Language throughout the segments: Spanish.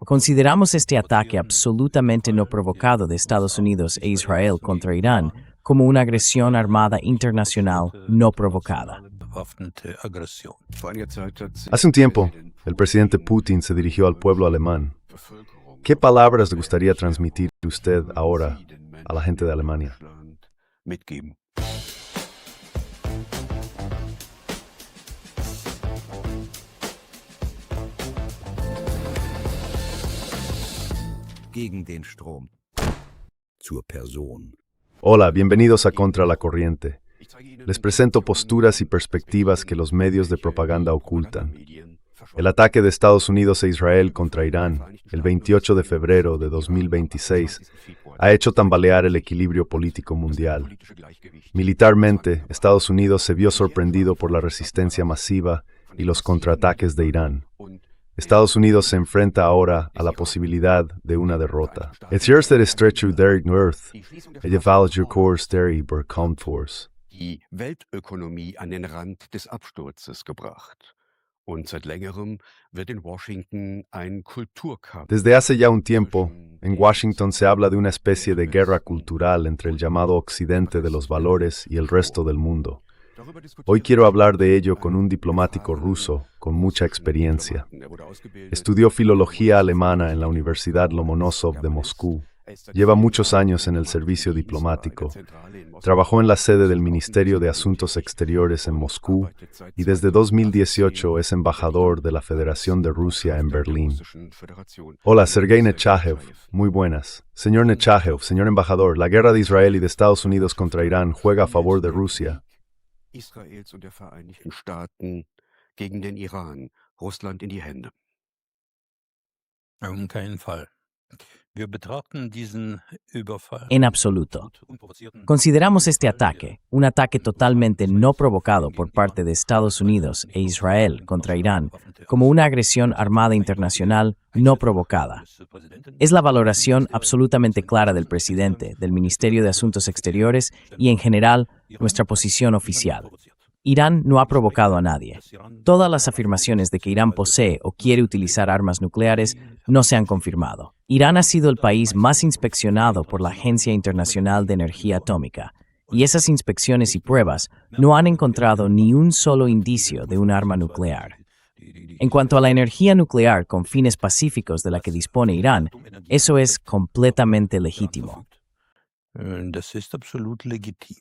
Consideramos este ataque absolutamente no provocado de Estados Unidos e Israel contra Irán como una agresión armada internacional no provocada. Hace un tiempo, el presidente Putin se dirigió al pueblo alemán. ¿Qué palabras le gustaría transmitir usted ahora a la gente de Alemania? Gegen den Strom. Zur Person. Hola, bienvenidos a Contra la Corriente. Les presento posturas y perspectivas que los medios de propaganda ocultan. El ataque de Estados Unidos e Israel contra Irán, el 28 de febrero de 2026, ha hecho tambalear el equilibrio político mundial. Militarmente, Estados Unidos se vio sorprendido por la resistencia masiva y los contraataques de Irán. Estados Unidos se enfrenta ahora a la posibilidad de una derrota. Het eerste de stretchu der Earth, je koers der überkommt force. Die Weltökonomie an den Rand des Absturzes gebracht. Und seit längerem wird in Washington ein Kulturkampf. Desde hace ya un tiempo, en Washington se habla de una especie de guerra cultural entre el llamado Occidente de los valores y el resto del mundo. Hoy quiero hablar de ello con un diplomático ruso con mucha experiencia. Estudió filología alemana en la Universidad Lomonosov de Moscú. Lleva muchos años en el servicio diplomático. Trabajó en la sede del Ministerio de Asuntos Exteriores en Moscú y desde 2018 es embajador de la Federación de Rusia en Berlín. Hola, Sergei Nechayev. Muy buenas. Señor Nechayev, señor embajador, la guerra de Israel y de Estados Unidos contra Irán juega a favor de Rusia. Israels und der Vereinigten Staaten gegen den Iran, Russland in die Hände. Auf keinen Fall. Wir betrachten diesen Überfall. En absoluto. Consideramos este ataque, un ataque totalmente no provocado por parte de Estados Unidos e Israel contra Irán, como una agresión armada internacional no provocada. Es la valoración absolutamente clara del presidente, del Ministerio de Asuntos Exteriores y, en general, nuestra posición oficial. Irán no ha provocado a nadie. Todas las afirmaciones de que Irán posee o quiere utilizar armas nucleares no se han confirmado. Irán ha sido el país más inspeccionado por la Agencia Internacional de Energía Atómica, y esas inspecciones y pruebas no han encontrado ni un solo indicio de un arma nuclear. En cuanto a la energía nuclear con fines pacíficos de la que dispone Irán, eso es completamente legítimo. Das ist absolut legitim.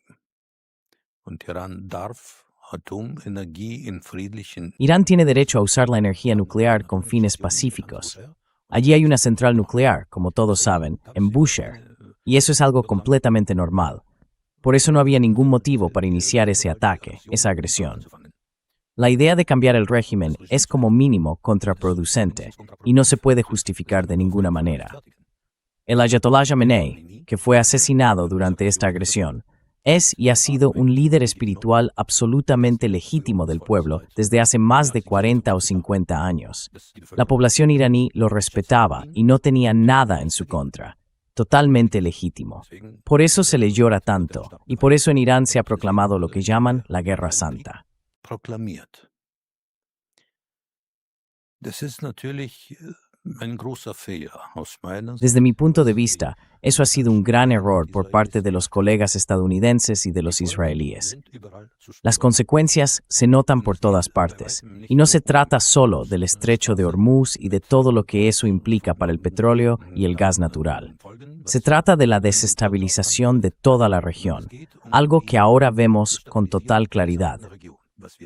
Und Iran darf Atomenergie in friedlichen... Irán tiene derecho a usar la energía nuclear con fines pacíficos. Allí hay una central nuclear, como todos saben, en Bushehr, y eso es algo completamente normal. Por eso no había ningún motivo para iniciar ese ataque, esa agresión. La idea de cambiar el régimen es como mínimo contraproducente y no se puede justificar de ninguna manera. El Ayatollah Khamenei, que fue asesinado durante esta agresión, es y ha sido un líder espiritual absolutamente legítimo del pueblo desde hace más de 40 o 50 años. La población iraní lo respetaba y no tenía nada en su contra. Totalmente legítimo. Por eso se le llora tanto, y por eso en Irán se ha proclamado lo que llaman la Guerra Santa. Proklamiert. Das ist natürlich ein großer Fehler aus meiner Sicht. Desde mi punto de vista, eso ha sido un gran error por parte de los colegas estadounidenses y de los israelíes. Las consecuencias se notan por todas partes, y no se trata solo del estrecho de Hormuz y de todo lo que eso implica para el petróleo y el gas natural. Se trata de la desestabilización de toda la región, algo que ahora vemos con total claridad.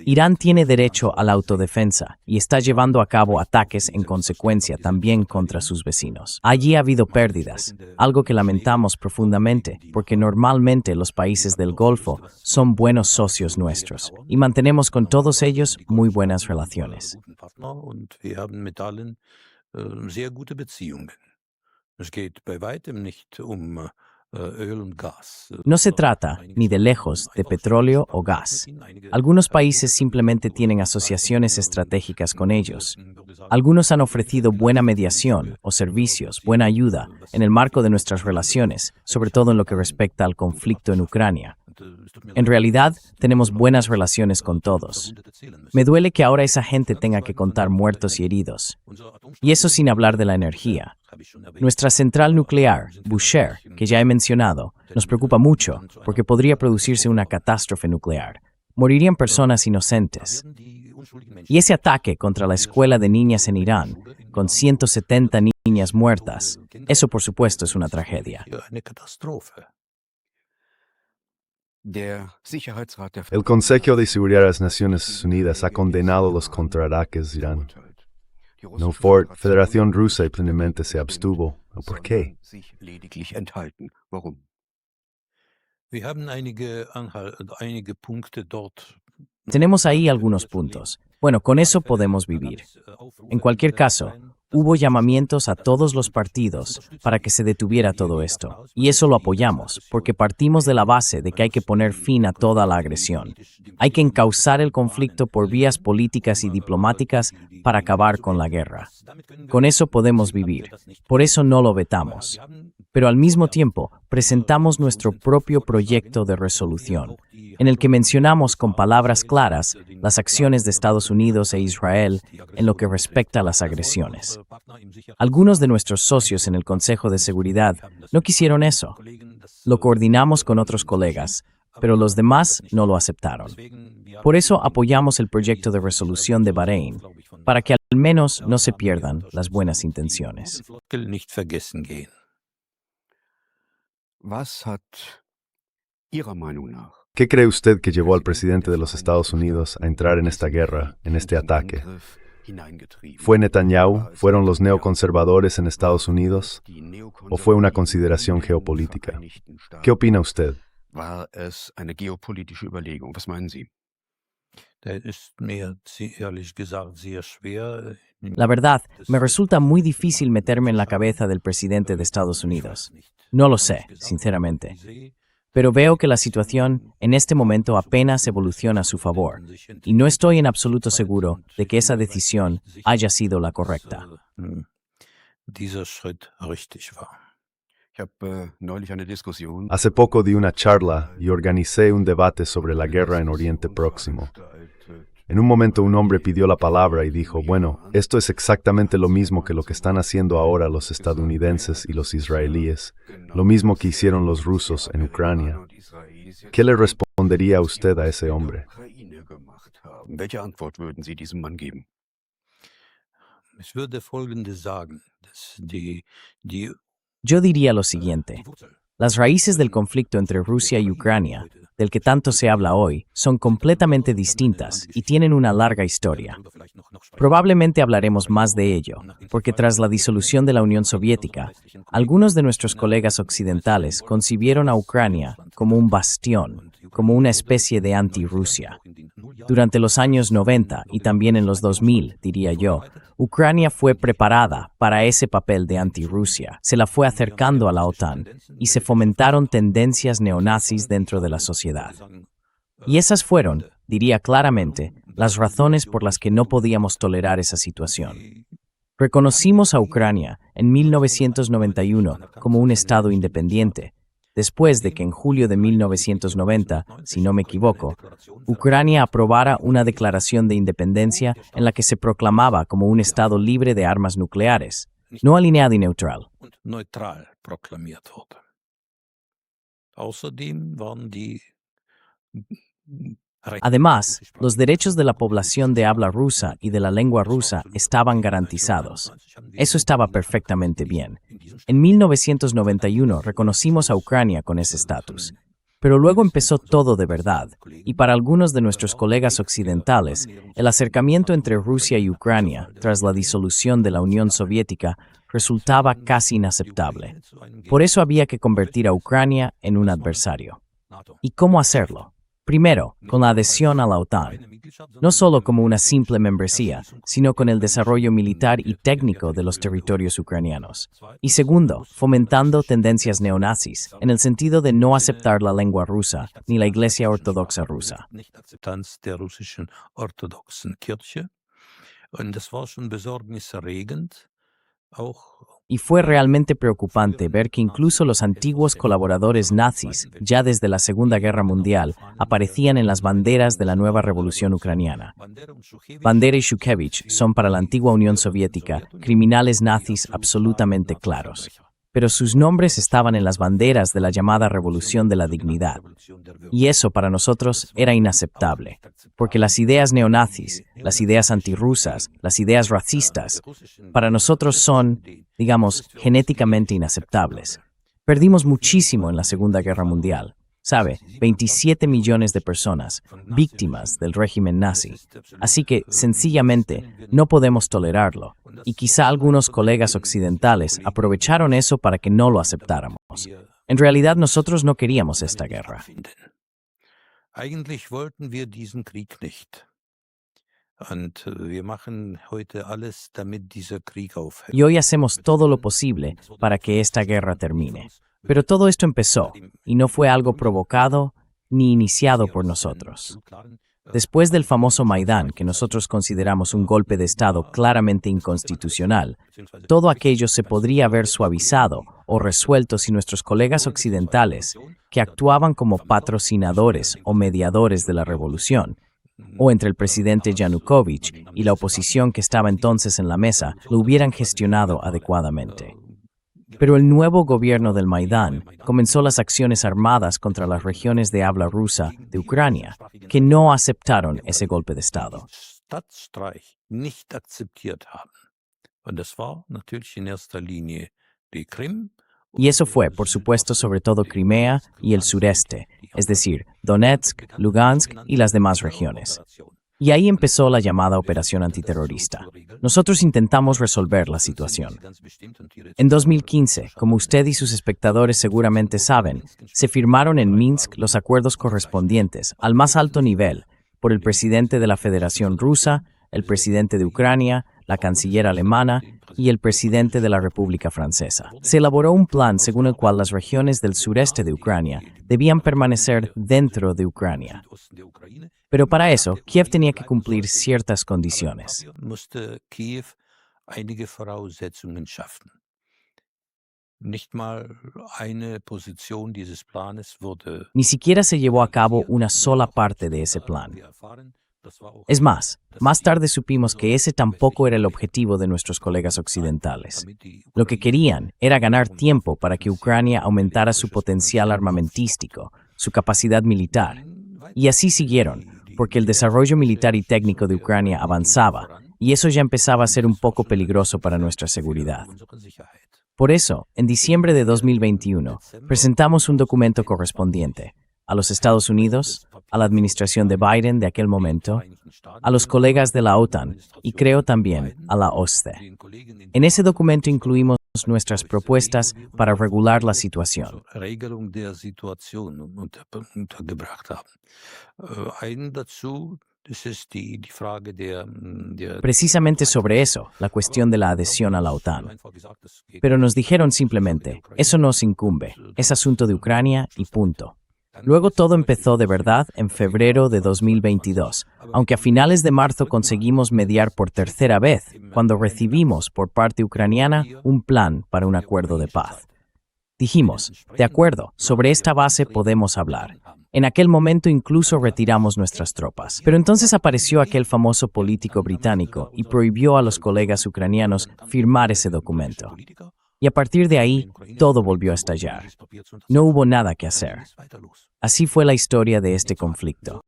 Irán tiene derecho a la autodefensa y está llevando a cabo ataques en consecuencia también contra sus vecinos. Allí ha habido pérdidas, algo que lamentamos profundamente porque normalmente los países del Golfo son buenos socios nuestros y mantenemos con todos ellos muy buenas relaciones. Und wir haben mit allen sehr gute Beziehungen. Es geht bei weitem nicht Öl und Gas. No se trata, ni de lejos, de petróleo o gas. Algunos países simplemente tienen asociaciones estratégicas con ellos. Algunos han ofrecido buena mediación o servicios, buena ayuda, en el marco de nuestras relaciones, sobre todo en lo que respecta al conflicto en Ucrania. En realidad, tenemos buenas relaciones con todos. Me duele que ahora esa gente tenga que contar muertos y heridos. Y eso sin hablar de la energía. Nuestra central nuclear, Bushehr, que ya he mencionado, nos preocupa mucho porque podría producirse una catástrofe nuclear. Morirían personas inocentes. Y ese ataque contra la escuela de niñas en Irán, con 170 niñas muertas, eso por supuesto es una tragedia. El Consejo de Seguridad de las Naciones Unidas ha condenado los contraataques de Irán. No Ford, Federación Rusa y plenamente se abstuvo. ¿Por qué? Tenemos ahí algunos puntos. Bueno, con eso podemos vivir. En cualquier caso, hubo llamamientos a todos los partidos para que se detuviera todo esto. Y eso lo apoyamos, porque partimos de la base de que hay que poner fin a toda la agresión. Hay que encauzar el conflicto por vías políticas y diplomáticas para acabar con la guerra. Con eso podemos vivir. Por eso no lo vetamos. Pero al mismo tiempo, presentamos nuestro propio proyecto de resolución, en el que mencionamos con palabras claras las acciones de Estados Unidos e Israel en lo que respecta a las agresiones. Algunos de nuestros socios en el Consejo de Seguridad no quisieron eso. Lo coordinamos con otros colegas, pero los demás no lo aceptaron. Por eso apoyamos el proyecto de resolución de Bahrein, para que al menos no se pierdan las buenas intenciones. ¿Qué cree usted que llevó al presidente de los Estados Unidos a entrar en esta guerra, en este ataque? ¿Fue Netanyahu? ¿Fueron los neoconservadores en Estados Unidos? ¿O fue una consideración geopolítica? ¿Qué opina usted? La verdad, me resulta muy difícil meterme en la cabeza del presidente de Estados Unidos. No lo sé, sinceramente. Pero veo que la situación en este momento apenas evoluciona a su favor, y no estoy en absoluto seguro de que esa decisión haya sido la correcta. Hace poco di una charla y organicé un debate sobre la guerra en Oriente Próximo. En un momento un hombre pidió la palabra y dijo, bueno, esto es exactamente lo mismo que lo que están haciendo ahora los estadounidenses y los israelíes, lo mismo que hicieron los rusos en Ucrania. ¿Qué le respondería usted a ese hombre? Yo diría lo siguiente. Las raíces del conflicto entre Rusia y Ucrania, del que tanto se habla hoy, son completamente distintas y tienen una larga historia. Probablemente hablaremos más de ello, porque tras la disolución de la Unión Soviética, algunos de nuestros colegas occidentales concibieron a Ucrania como un bastión, como una especie de anti-Rusia. Durante los años 90 y también en los 2000, diría yo, Ucrania fue preparada para ese papel de anti-Rusia, se la fue acercando a la OTAN y se fomentaron tendencias neonazis dentro de la sociedad. Y esas fueron, diría claramente, las razones por las que no podíamos tolerar esa situación. Reconocimos a Ucrania en 1991 como un Estado independiente, después de que en julio de 1990, si no me equivoco, Ucrania aprobara una declaración de independencia en la que se proclamaba como un Estado libre de armas nucleares, no alineado y neutral. Además, los derechos de la población de habla rusa y de la lengua rusa estaban garantizados. Eso estaba perfectamente bien. En 1991 reconocimos a Ucrania con ese estatus. Pero luego empezó todo de verdad, y para algunos de nuestros colegas occidentales, el acercamiento entre Rusia y Ucrania, tras la disolución de la Unión Soviética, resultaba casi inaceptable. Por eso había que convertir a Ucrania en un adversario. ¿Y cómo hacerlo? Primero, con la adhesión a la OTAN, no solo como una simple membresía, sino con el desarrollo militar y técnico de los territorios ucranianos. Y segundo, fomentando tendencias neonazis, en el sentido de no aceptar la lengua rusa ni la Iglesia Ortodoxa rusa. Y fue realmente preocupante ver que incluso los antiguos colaboradores nazis, ya desde la Segunda Guerra Mundial, aparecían en las banderas de la nueva revolución ucraniana. Bandera y Shukevich son para la antigua Unión Soviética criminales nazis absolutamente claros. Pero sus nombres estaban en las banderas de la llamada Revolución de la Dignidad. Y eso para nosotros era inaceptable, porque las ideas neonazis, las ideas antirrusas, las ideas racistas, para nosotros son, digamos, genéticamente inaceptables. Perdimos muchísimo en la Segunda Guerra Mundial. ¿Sabe? 27 millones de personas, víctimas del régimen nazi. Así que, sencillamente, no podemos tolerarlo. Y quizá algunos colegas occidentales aprovecharon eso para que no lo aceptáramos. En realidad, nosotros no queríamos esta guerra. Eigentlich wollten wir diesen Krieg nicht. Und wir machen heute alles, damit dieser Krieg aufhört. Y hoy hacemos todo lo posible para que esta guerra termine. Pero todo esto empezó, y no fue algo provocado ni iniciado por nosotros. Después del famoso Maidán, que nosotros consideramos un golpe de Estado claramente inconstitucional, todo aquello se podría haber suavizado o resuelto si nuestros colegas occidentales, que actuaban como patrocinadores o mediadores de la revolución, o entre el presidente Yanukovych y la oposición que estaba entonces en la mesa, lo hubieran gestionado adecuadamente. Pero el nuevo gobierno del Maidán comenzó las acciones armadas contra las regiones de habla rusa de Ucrania, que no aceptaron ese golpe de Estado. Staatsstreich nicht akzeptiert haben. Und das war natürlich in erster Linie die Krim. Y eso fue, por supuesto, sobre todo Crimea y el sureste, es decir, Donetsk, Lugansk y las demás regiones. Y ahí empezó la llamada operación antiterrorista. Nosotros intentamos resolver la situación. En 2015, como usted y sus espectadores seguramente saben, se firmaron en Minsk los acuerdos correspondientes al más alto nivel por el presidente de la Federación Rusa, el presidente de Ucrania, la canciller alemana y el presidente de la República Francesa. Se elaboró un plan según el cual las regiones del sureste de Ucrania debían permanecer dentro de Ucrania. Pero para eso, Kiev tenía que cumplir ciertas condiciones. Musste Kiew einige Voraussetzungen schaffen. Nicht mal eine Position dieses Planes wurde. Ni siquiera se llevó a cabo una sola parte de ese plan. Es más tarde supimos que ese tampoco era el objetivo de nuestros colegas occidentales. Lo que querían era ganar tiempo para que Ucrania aumentara su potencial armamentístico, su capacidad militar. Y así siguieron, porque el desarrollo militar y técnico de Ucrania avanzaba, y eso ya empezaba a ser un poco peligroso para nuestra seguridad. Por eso, en diciembre de 2021, presentamos un documento correspondiente a los Estados Unidos, a la administración de Biden de aquel momento, a los colegas de la OTAN y creo también a la OSCE. En ese documento incluimos nuestras propuestas para regular la situación. Regelung der Situation untergebracht haben. Einen dazu, das ist die Frage der Precisamente sobre eso, la cuestión de la adhesión a la OTAN. Pero nos dijeron simplemente, eso no os incumbe, es asunto de Ucrania y punto. Luego todo empezó de verdad en febrero de 2022, aunque a finales de marzo conseguimos mediar por tercera vez, cuando recibimos por parte ucraniana un plan para un acuerdo de paz. Dijimos, de acuerdo, sobre esta base podemos hablar. En aquel momento incluso retiramos nuestras tropas. Pero entonces apareció aquel famoso político británico y prohibió a los colegas ucranianos firmar ese documento. Y a partir de ahí, todo volvió a estallar. No hubo nada que hacer. Así fue la historia de este conflicto.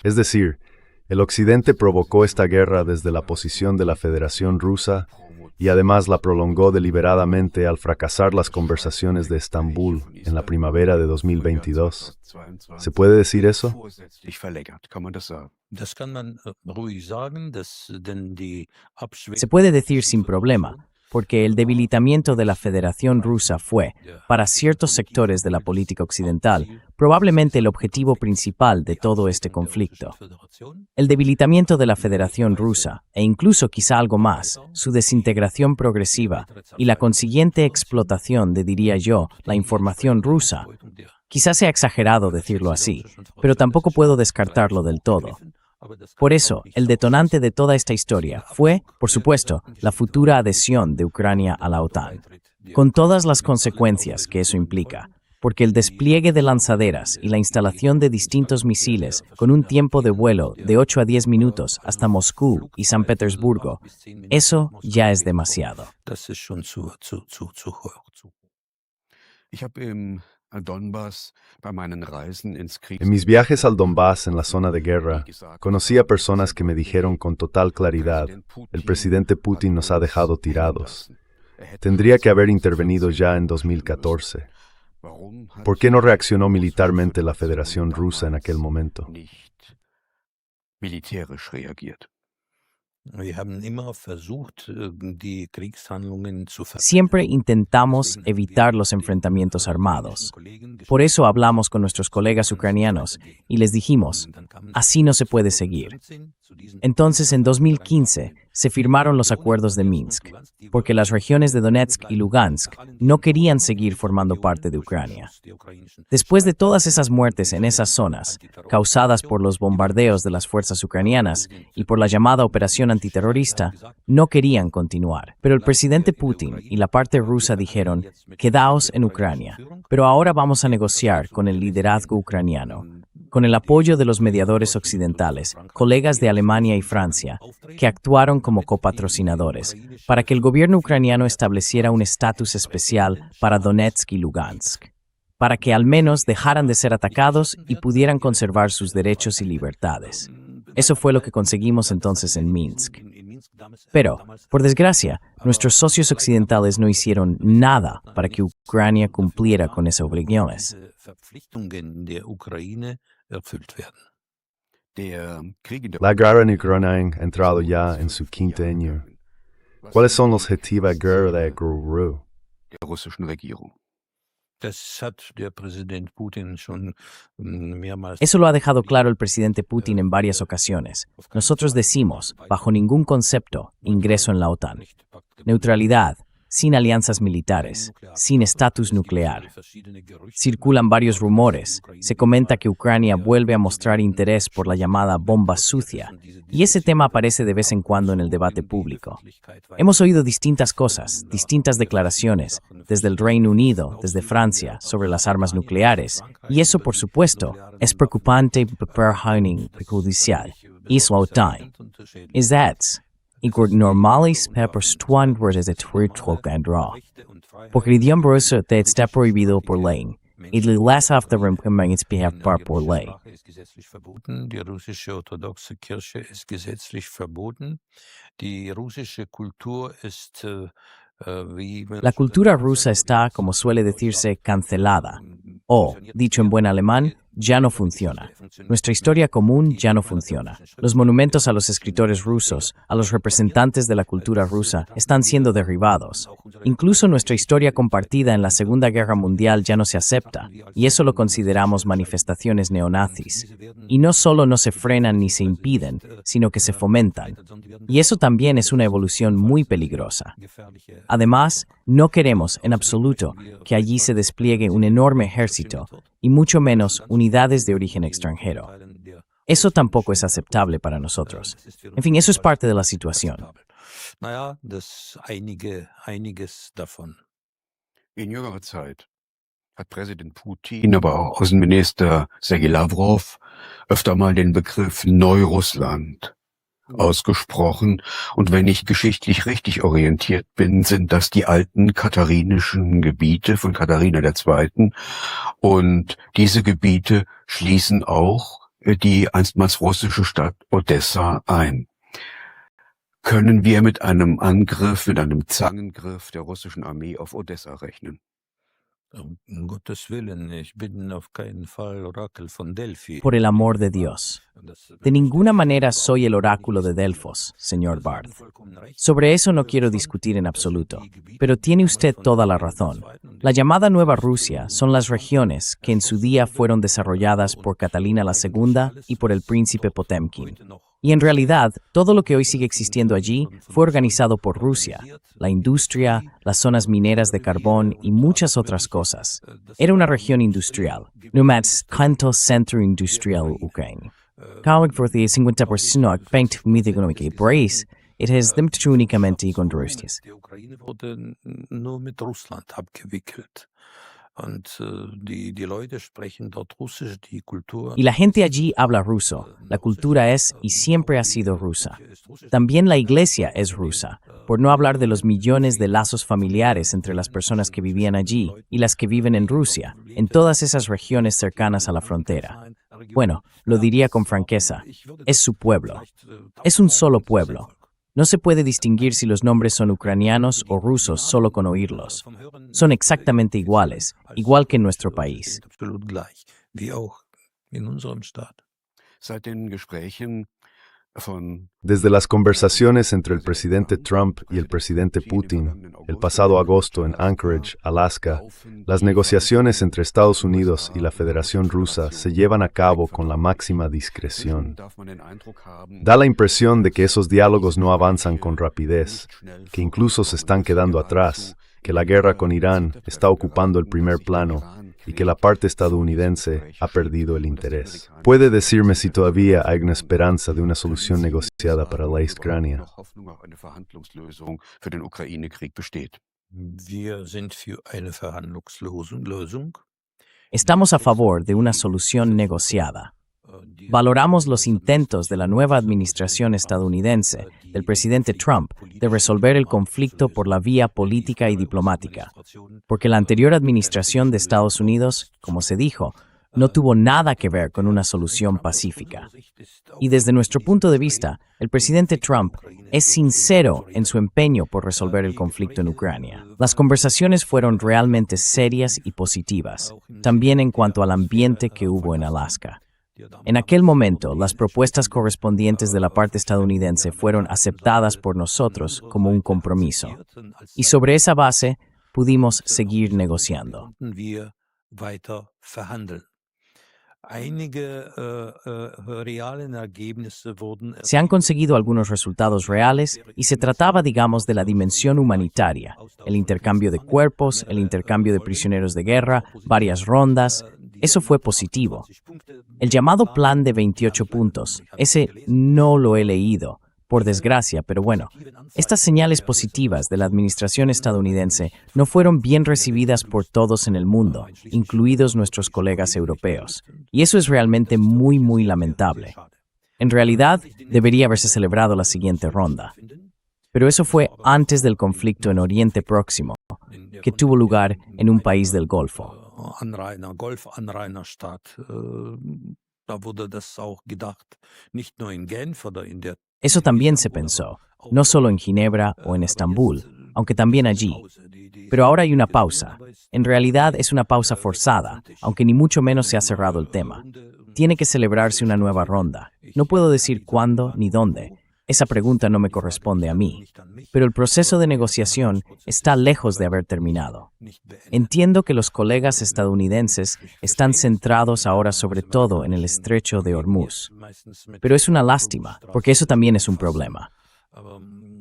Es decir, el Occidente provocó esta guerra desde la posición de la Federación Rusa y además la prolongó deliberadamente al fracasar las conversaciones de Estambul en la primavera de 2022. ¿Se puede decir eso? Se puede decir sin problema, porque el debilitamiento de la Federación Rusa fue, para ciertos sectores de la política occidental, probablemente el objetivo principal de todo este conflicto. El debilitamiento de la Federación Rusa, e incluso quizá algo más, su desintegración progresiva y la consiguiente explotación de, diría yo, la información rusa. Quizás sea exagerado decirlo así, pero tampoco puedo descartarlo del todo. Por eso, el detonante de toda esta historia fue, por supuesto, la futura adhesión de Ucrania a la OTAN, con todas las consecuencias que eso implica, porque el despliegue de lanzaderas y la instalación de distintos misiles con un tiempo de vuelo de 8 a 10 minutos hasta Moscú y San Petersburgo, eso ya es demasiado. En mis viajes al Donbass en la zona de guerra, conocí a personas que me dijeron con total claridad, el presidente Putin nos ha dejado tirados. Tendría que haber intervenido ya en 2014. ¿Por qué no reaccionó militarmente la Federación Rusa en aquel momento? Siempre intentamos evitar los enfrentamientos armados. Por eso hablamos con nuestros colegas ucranianos y les dijimos, así no se puede seguir. Entonces, en 2015, se firmaron los acuerdos de Minsk, porque las regiones de Donetsk y Lugansk no querían seguir formando parte de Ucrania. Después de todas esas muertes en esas zonas, causadas por los bombardeos de las fuerzas ucranianas y por la llamada operación antiterrorista, no querían continuar. Pero el presidente Putin y la parte rusa dijeron, quedaos en Ucrania, pero ahora vamos a negociar con el liderazgo ucraniano, con el apoyo de los mediadores occidentales, colegas de Alemania y Francia, que actuaron como copatrocinadores, para que el gobierno ucraniano estableciera un estatus especial para Donetsk y Lugansk, para que al menos dejaran de ser atacados y pudieran conservar sus derechos y libertades. Eso fue lo que conseguimos entonces en Minsk. Pero, por desgracia, nuestros socios occidentales no hicieron nada para que Ucrania cumpliera con esas obligaciones. La guerra en Ucrania ha entrado ya en su quinto año. ¿Cuáles son los objetivos de guerra de Guru? Eso lo ha dejado claro el presidente Putin en varias ocasiones. Nosotros decimos, bajo ningún concepto, ingreso en la OTAN. Neutralidad, sin alianzas militares, sin estatus nuclear. Circulan varios rumores. Se comenta que Ucrania vuelve a mostrar interés por la llamada bomba sucia, y ese tema aparece de vez en cuando en el debate público. Hemos oído distintas cosas, distintas declaraciones, desde el Reino Unido, desde Francia, sobre las armas nucleares, y eso, por supuesto, es preocupante para la judicial. Es la OTAN. Es that. Y normales perstuan desde Twitter porque el idioma ruso está prohibido por ley. Y las of the por ley. Die russische orthodoxe Kirche ist gesetzlich verboten. Die russische Kultur ist La cultura rusa está, como suele decirse, cancelada. O, dicho en buen alemán, ya no funciona. Nuestra historia común ya no funciona. Los monumentos a los escritores rusos, a los representantes de la cultura rusa, están siendo derribados. Incluso nuestra historia compartida en la Segunda Guerra Mundial ya no se acepta, y eso lo consideramos manifestaciones neonazis. Y no solo no se frenan ni se impiden, sino que se fomentan. Y eso también es una evolución muy peligrosa. Además, no queremos, en absoluto, que allí se despliegue un enorme ejército, y mucho menos unidades de origen extranjero. Eso tampoco es aceptable para nosotros. En fin, eso es parte de la situación. In jüngerer Zeit hat Präsident Putin, aber auch Außenminister Sergei Lavrov öfter mal den Begriff Neurussland ausgesprochen. Und wenn ich geschichtlich richtig orientiert bin, sind das die alten katharinischen Gebiete von Katharina II. Und diese Gebiete schließen auch die einstmals russische Stadt Odessa ein. Können wir mit einem Angriff, mit einem Zangengriff der russischen Armee auf Odessa rechnen? Um Gottes Willen, ich bin auf keinen Fall Orakel von Delphi. Por el amor de Dios. De ninguna manera soy el oráculo de Delfos, señor Barth. Sobre eso no quiero discutir en absoluto, pero tiene usted toda la razón. La llamada Nueva Rusia son las regiones que en su día fueron desarrolladas por Catalina II y por el príncipe Potemkin. Y en realidad, todo lo que hoy sigue existiendo allí fue organizado por Rusia, la industria, las zonas mineras de carbón y muchas otras cosas. Era una región industrial, Numatsk Kanto Center Industrial Ukraine. Kahit for the 50% akbengt mittekonomiki Preis, it has dem únicamente con Russias. Die Ukraine wurde nur mit Russland abgewickelt. Und die Leute sprechen dort Russisch, die Kultur. Y la gente allí habla ruso. La cultura es y siempre ha sido rusa. También la iglesia es rusa, por no hablar de los millones de lazos familiares entre las personas que vivían allí y las que viven en Rusia, en todas esas regiones cercanas a la frontera. Bueno, lo diría con franqueza, es su pueblo. Es un solo pueblo. No se puede distinguir si los nombres son ucranianos o rusos solo con oírlos. Son exactamente iguales, igual que en nuestro país. Absolut gleich, wie auch in unserem Staat. Seit den Gesprächen von Desde las conversaciones entre el presidente Trump y el presidente Putin, el pasado agosto en Anchorage, Alaska, las negociaciones entre Estados Unidos y la Federación Rusa se llevan a cabo con la máxima discreción. Da la impresión de que esos diálogos no avanzan con rapidez, que incluso se están quedando atrás, que la guerra con Irán está ocupando el primer plano y que la parte estadounidense ha perdido el interés. ¿Puede decirme si todavía hay una esperanza de una solución negociada para la Ucrania? Wir sind für eine Verhandlungslösung. Estamos a favor de una solución negociada. Valoramos los intentos de la nueva administración estadounidense, del presidente Trump, de resolver el conflicto por la vía política y diplomática, porque la anterior administración de Estados Unidos, como se dijo, no tuvo nada que ver con una solución pacífica. Y desde nuestro punto de vista, el presidente Trump es sincero en su empeño por resolver el conflicto en Ucrania. Las conversaciones fueron realmente serias y positivas, también en cuanto al ambiente que hubo en Alaska. En aquel momento, las propuestas correspondientes de la parte estadounidense fueron aceptadas por nosotros como un compromiso. Y sobre esa base, pudimos seguir negociando. Wir weiter verhandeln. Einige realen Ergebnisse wurden Se han conseguido algunos resultados reales y se trataba, digamos, de la dimensión humanitaria, el intercambio de cuerpos, el intercambio de prisioneros de guerra, varias rondas. Eso fue positivo. El llamado plan de 28 puntos, ese no lo he leído, por desgracia, pero bueno, estas señales positivas de la administración estadounidense no fueron bien recibidas por todos en el mundo, incluidos nuestros colegas europeos. Y eso es realmente muy, muy lamentable. En realidad, debería haberse celebrado la siguiente ronda. Pero eso fue antes del conflicto en Oriente Próximo, que tuvo lugar en un país del Golfo. Golfanrainerstaat. Da wurde das auch gedacht, nicht nur in Genf oder in der. Eso también se pensó, no solo en Ginebra o en Estambul, aunque también allí. Pero ahora hay una pausa. En realidad es una pausa forzada, aunque ni mucho menos se ha cerrado el tema. Tiene que celebrarse una nueva ronda. No puedo decir cuándo ni dónde. Esa pregunta no me corresponde a mí. Pero el proceso de negociación está lejos de haber terminado. Entiendo que los colegas estadounidenses están centrados ahora sobre todo en el estrecho de Hormuz. Pero es una lástima, porque eso también es un problema.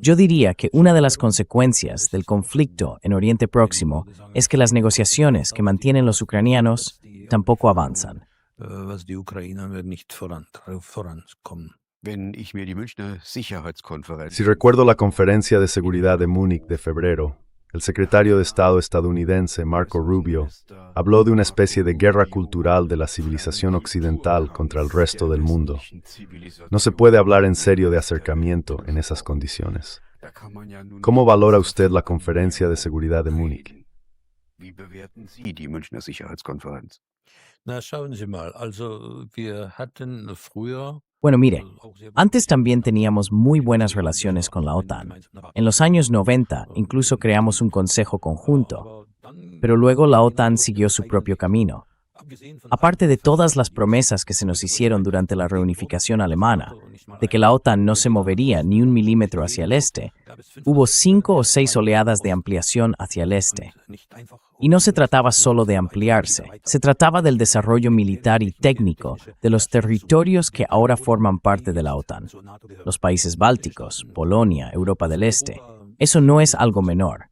Yo diría que una de las consecuencias del conflicto en Oriente Próximo es que las negociaciones que mantienen los ucranianos tampoco avanzan. Was die Ukrainer nicht vorankommen. Si recuerdo la conferencia de seguridad de Múnich de febrero, el secretario de Estado estadounidense Marco Rubio habló de una especie de guerra cultural de la civilización occidental contra el resto del mundo. No se puede hablar en serio de acercamiento en esas condiciones. ¿Cómo valora usted la conferencia de seguridad de Múnich? Na, schauen Sie mal, also wir hatten früher. Bueno, mire, antes también teníamos muy buenas relaciones con la OTAN. En los años 90 incluso creamos un consejo conjunto, pero luego la OTAN siguió su propio camino. Aparte de todas las promesas que se nos hicieron durante la reunificación alemana, de que la OTAN no se movería ni un milímetro hacia el este, hubo 5 o 6 oleadas de ampliación hacia el este. Y no se trataba solo de ampliarse, se trataba del desarrollo militar y técnico de los territorios que ahora forman parte de la OTAN. Los países bálticos, Polonia, Europa del Este. Eso no es algo menor.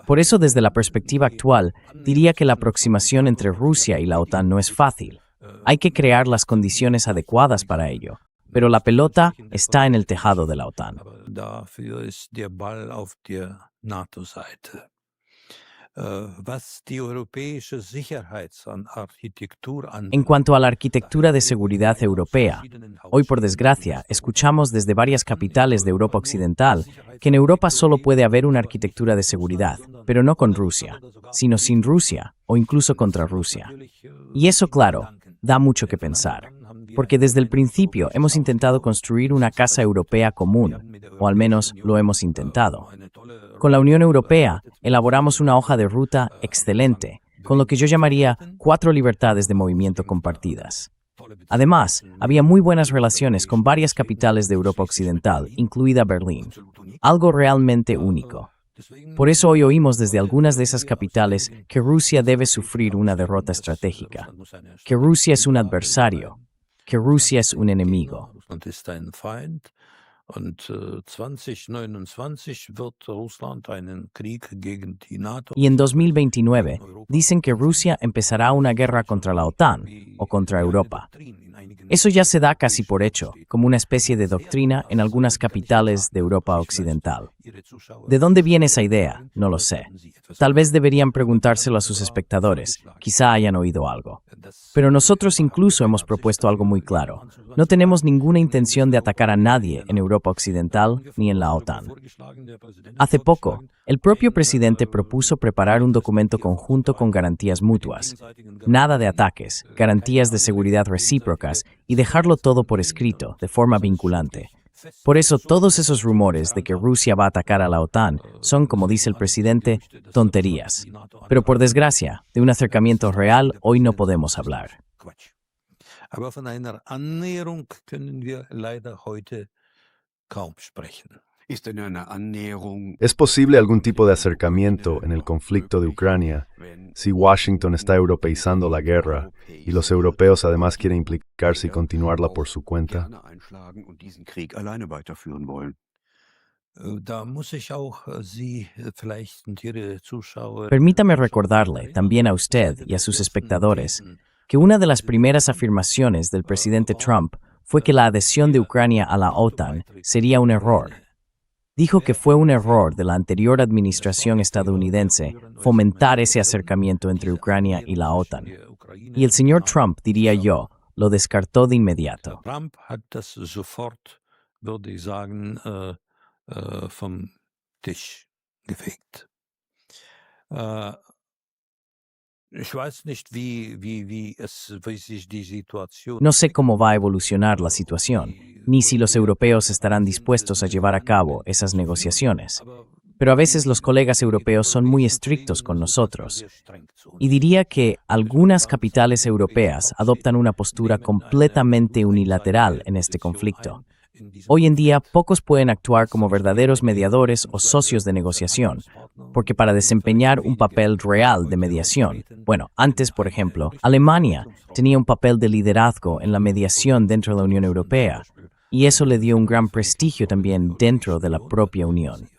Por eso, desde la perspectiva actual, diría que la aproximación entre Rusia y la OTAN no es fácil. Hay que crear las condiciones adecuadas para ello, pero la pelota está en el tejado de la OTAN. Aber dafür ist der Ball auf der NATO-Seite. Was die europäische Sicherheitsarchitektur En cuanto a la arquitectura de seguridad europea, hoy por desgracia escuchamos desde varias capitales de Europa Occidental que en Europa solo puede haber una arquitectura de seguridad, pero no con Rusia, sino sin Rusia o incluso contra Rusia. Y eso, claro, da mucho que pensar, porque desde el principio hemos intentado construir una casa europea común, o al menos lo hemos intentado. Con la Unión Europea elaboramos una hoja de ruta excelente, con lo que yo llamaría 4 libertades de movimiento compartidas. Además, había muy buenas relaciones con varias capitales de Europa Occidental, incluida Berlín, algo realmente único. Por eso hoy oímos desde algunas de esas capitales que Rusia debe sufrir una derrota estratégica, que Rusia es un adversario, que Rusia es un enemigo. Russland ist ein Feind und 2029 wird Russland einen Krieg gegen die NATO. Y en 2029 dicen que Rusia empezará una guerra contra la OTAN o contra Europa. Eso ya se da casi por hecho, como una especie de doctrina en algunas capitales de Europa Occidental. ¿De dónde viene esa idea? No lo sé. Tal vez deberían preguntárselo a sus espectadores, quizá hayan oído algo. Pero nosotros incluso hemos propuesto algo muy claro. No tenemos ninguna intención de atacar a nadie en Europa Occidental ni en la OTAN. Hace poco, el propio presidente propuso preparar un documento conjunto con garantías mutuas. Nada de ataques, garantías de seguridad recíprocas y dejarlo todo por escrito, de forma vinculante. Por eso todos esos rumores de que Rusia va a atacar a la OTAN son, como dice el presidente, tonterías. Pero por desgracia, de un acercamiento real hoy no podemos hablar. Aber von einer Annäherung können wir leider heute kaum sprechen. Ist denn eine Annäherung ¿Es posible algún tipo de acercamiento en el conflicto de Ucrania si Washington está europeizando la guerra y los europeos además quieren implicarse y continuarla por su cuenta? gerne einschlagen und diesen Krieg alleine weiterführen wollen? Da muss ich auch Sie vielleicht und Ihre Zuschauer Permítame recordarle también a usted y a sus espectadores que una de las primeras afirmaciones del presidente Trump fue que la adhesión de Ucrania a la OTAN sería un error. Dijo que fue un error de la anterior administración estadounidense fomentar ese acercamiento entre Ucrania y la OTAN. Y el señor Trump, diría yo, lo descartó de inmediato. Trump hat das sofort, würde ich sagen, vom Tisch gefegt. Ich weiß nicht, wie sich die Situation. No sé cómo va a evolucionar la situación, ni si los europeos estarán dispuestos a llevar a cabo esas negociaciones. Pero a veces los colegas europeos son muy estrictos con nosotros. Y diría que algunas capitales europeas adoptan una postura completamente unilateral en este conflicto. Hoy en día, pocos pueden actuar como verdaderos mediadores o socios de negociación, porque para desempeñar un papel real de mediación, bueno, antes, por ejemplo, Alemania tenía un papel de liderazgo en la mediación dentro de la Unión Europea, y eso le dio un gran prestigio también dentro de la propia Unión.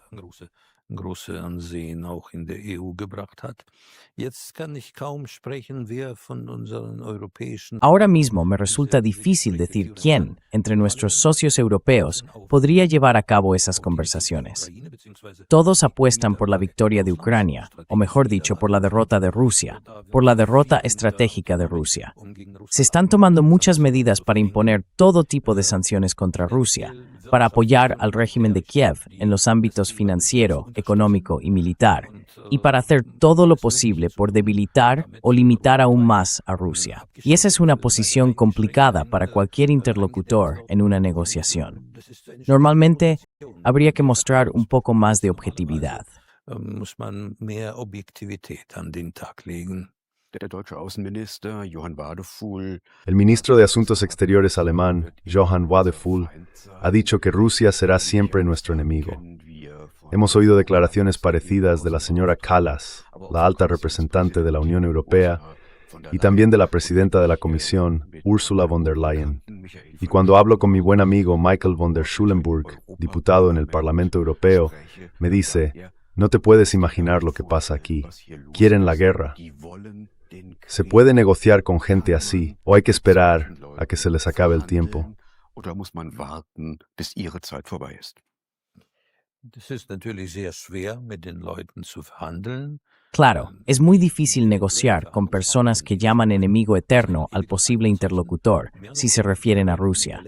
Große Ansehen auch in der EU gebracht hat. Jetzt kann ich kaum sprechen, wer von unseren europäischen Ahora mismo me resulta difícil decir quién, entre nuestros socios europeos, podría llevar a cabo esas conversaciones. Todos apuestan por la victoria de Ucrania, o mejor dicho, por la derrota de Rusia, por la derrota estratégica de Rusia. Se están tomando muchas medidas para imponer todo tipo de sanciones contra Rusia, para apoyar al régimen de Kiev en los ámbitos financiero, económico y militar, y para hacer todo lo posible por debilitar o limitar aún más a Rusia. Y esa es una posición complicada para cualquier interlocutor en una negociación. Normalmente, habría que mostrar un poco más de objetividad. muss man mehr Objektivität an den Tag legen. Der deutsche Außenminister Johann Wadephul El ministro de Asuntos Exteriores alemán, Johann Wadephul, ha dicho que Rusia será siempre nuestro enemigo. Hemos oído declaraciones parecidas de la señora Kallas, la alta representante de la Unión Europea, y también de la presidenta de la Comisión, Ursula von der Leyen. Y cuando hablo con mi buen amigo Michael von der Schulenburg, diputado en el Parlamento Europeo, me dice, no te puedes imaginar lo que pasa aquí. Quieren la guerra. ¿Se puede negociar con gente así o hay que esperar a que se les acabe el tiempo? Oder muss man warten, bis ihre Zeit vorbei ist? Das ist natürlich sehr schwer, mit den Leuten zu verhandeln. Claro, es muy difícil negociar con personas que llaman enemigo eterno al posible interlocutor, si se refieren a Rusia.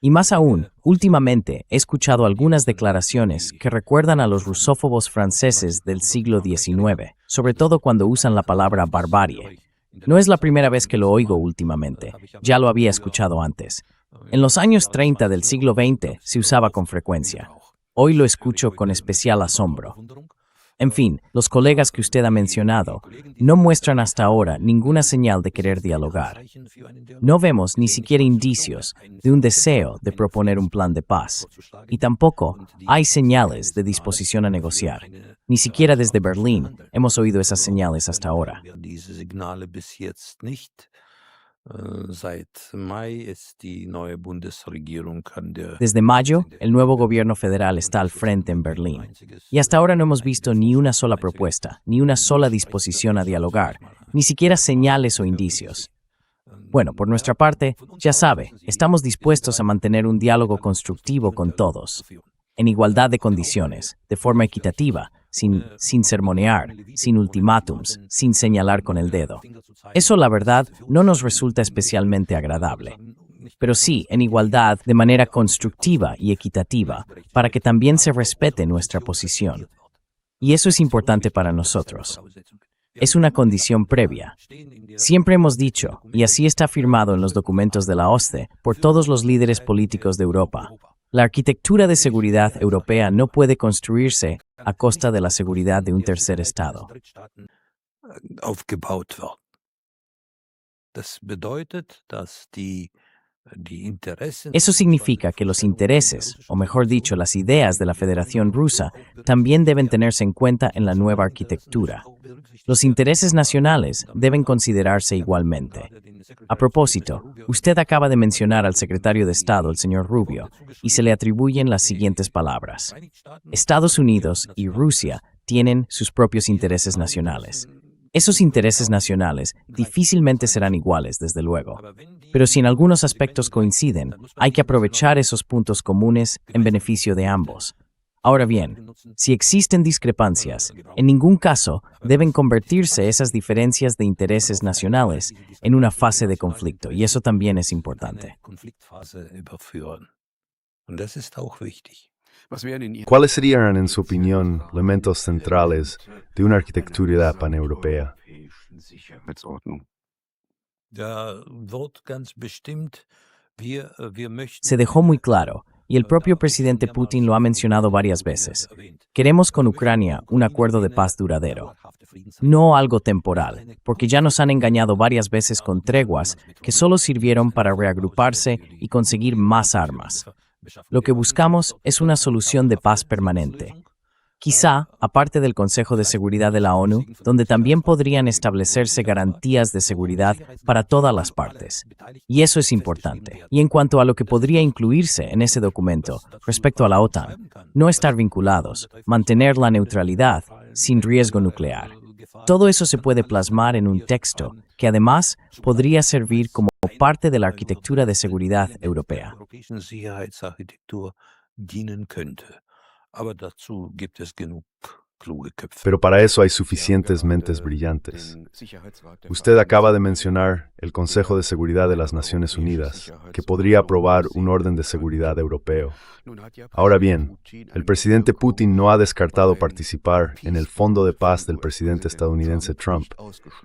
Y más aún, últimamente he escuchado algunas declaraciones que recuerdan a los rusófobos franceses del siglo XIX, sobre todo cuando usan la palabra barbarie. No es la primera vez que lo oigo últimamente, ya lo había escuchado antes. En los años 30 del siglo XX se usaba con frecuencia. Hoy lo escucho con especial asombro. En fin, los colegas que usted ha mencionado no muestran hasta ahora ninguna señal de querer dialogar. No vemos ni siquiera indicios de un deseo de proponer un plan de paz. Y tampoco hay señales de disposición a negociar. Ni siquiera desde Berlín hemos oído esas señales hasta ahora. Diese Signale bis jetzt nicht. Seit Mai ist die neue Bundesregierung an der Desde mayo, el nuevo gobierno federal está al frente en Berlín. Y hasta ahora no hemos visto ni una sola propuesta, ni una sola disposición a dialogar, ni siquiera señales o indicios. Bueno, por nuestra parte, ya sabe, estamos dispuestos a mantener un diálogo constructivo con todos, en igualdad de condiciones, de forma equitativa, sin sermonear, sin ultimátums, sin señalar con el dedo. Eso, la verdad, no nos resulta especialmente agradable. Pero sí, en igualdad, de manera constructiva y equitativa, para que también se respete nuestra posición. Y eso es importante para nosotros. Es una condición previa. Siempre hemos dicho, y así está firmado en los documentos de la OSCE, por todos los líderes políticos de Europa, la arquitectura de seguridad europea no puede construirse a costa de la seguridad de un tercer Estado. aufgebaut wird. Das bedeutet, dass die Interessen Eso significa que los intereses, o mejor dicho, las ideas de la Federación Rusa, también deben tenerse en cuenta en la nueva arquitectura. Los intereses nacionales deben considerarse igualmente. A propósito, usted acaba de mencionar al secretario de Estado, el señor Rubio, y se le atribuyen las siguientes palabras. Estados Unidos y Rusia tienen sus propios intereses nacionales. Esos intereses nacionales difícilmente serán iguales, desde luego. Pero si en algunos aspectos coinciden, hay que aprovechar esos puntos comunes en beneficio de ambos. Ahora bien, si existen discrepancias, en ningún caso deben convertirse esas diferencias de intereses nacionales en una fase de conflicto, y eso también es importante. ¿Cuáles serían, en su opinión, elementos centrales de una arquitectura paneuropea? Se dejó muy claro, y el propio presidente Putin lo ha mencionado varias veces. Queremos con Ucrania un acuerdo de paz duradero, no algo temporal, porque ya nos han engañado varias veces con treguas que solo sirvieron para reagruparse y conseguir más armas. Lo que buscamos es una solución de paz permanente. Quizá, aparte del Consejo de Seguridad de la ONU, donde también podrían establecerse garantías de seguridad para todas las partes. Y eso es importante. Y en cuanto a lo que podría incluirse en ese documento respecto a la OTAN, no estar vinculados, mantener la neutralidad sin riesgo nuclear. Todo eso se puede plasmar en un texto que además podría servir como parte de la arquitectura de seguridad europea. Pero para eso hay suficientes mentes brillantes. Usted acaba de mencionar el Consejo de Seguridad de las Naciones Unidas, que podría aprobar un orden de seguridad europeo. Ahora bien, el presidente Putin no ha descartado participar en el Fondo de Paz del presidente estadounidense Trump,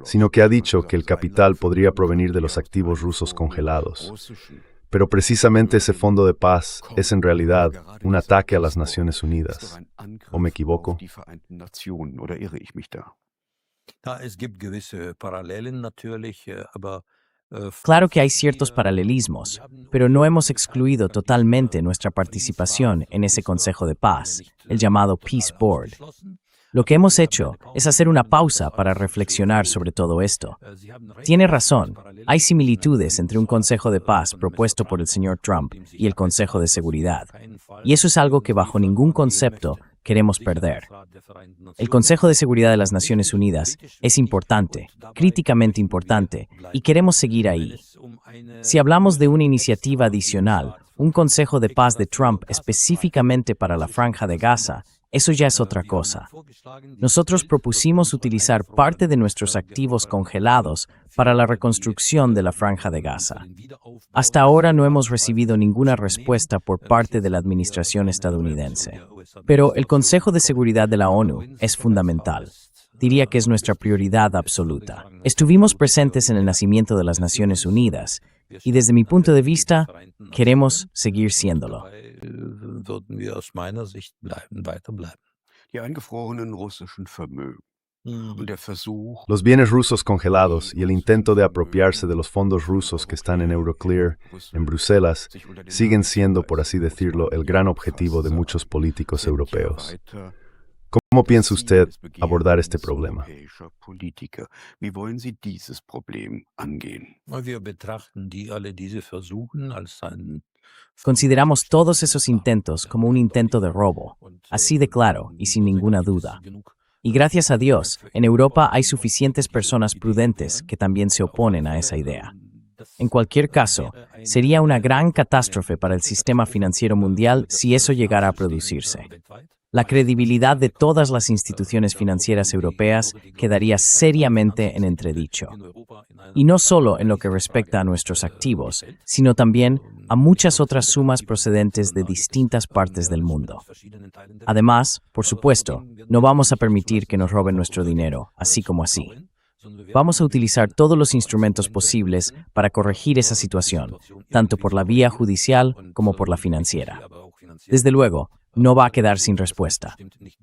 sino que ha dicho que el capital podría provenir de los activos rusos congelados. Pero precisamente ese fondo de paz es en realidad un ataque a las Naciones Unidas. ¿O me equivoco? Claro que hay ciertos paralelismos, pero no hemos excluido totalmente nuestra participación en ese Consejo de Paz, el llamado Peace Board. Lo que hemos hecho es hacer una pausa para reflexionar sobre todo esto. Tiene razón, hay similitudes entre un Consejo de Paz propuesto por el señor Trump y el Consejo de Seguridad. Y eso es algo que bajo ningún concepto queremos perder. El Consejo de Seguridad de las Naciones Unidas es importante, críticamente importante, y queremos seguir ahí. Si hablamos de una iniciativa adicional, un Consejo de Paz de Trump específicamente para la Franja de Gaza, eso ya es otra cosa. Nosotros propusimos utilizar parte de nuestros activos congelados para la reconstrucción de la Franja de Gaza. Hasta ahora no hemos recibido ninguna respuesta por parte de la administración estadounidense. Pero el Consejo de Seguridad de la ONU es fundamental. Diría que es nuestra prioridad absoluta. Estuvimos presentes en el nacimiento de las Naciones Unidas y desde mi punto de vista, queremos seguir siéndolo. Die eingefrorenen russischen Vermögen und der Versuch, Los bienes rusos congelados y el intento de apropiarse de los fondos rusos que están en Euroclear, en Bruselas, siguen siendo, por así decirlo, el gran objetivo de muchos políticos europeos. ¿Cómo piensa usted abordar este problema? Politiker, wie wollen Sie dieses Problem angehen? Wir betrachten alle diese Versuchen als ein Consideramos todos esos intentos como un intento de robo, así de claro y sin ninguna duda. Y gracias a Dios, en Europa hay suficientes personas prudentes que también se oponen a esa idea. En cualquier caso, sería una gran catástrofe para el sistema financiero mundial si eso llegara a producirse. La credibilidad de todas las instituciones financieras europeas quedaría seriamente en entredicho. Y no solo en lo que respecta a nuestros activos, sino también a muchas otras sumas procedentes de distintas partes del mundo. Además, por supuesto, no vamos a permitir que nos roben nuestro dinero, así como así. Vamos a utilizar todos los instrumentos posibles para corregir esa situación, tanto por la vía judicial como por la financiera. Desde luego, no va a quedar sin respuesta.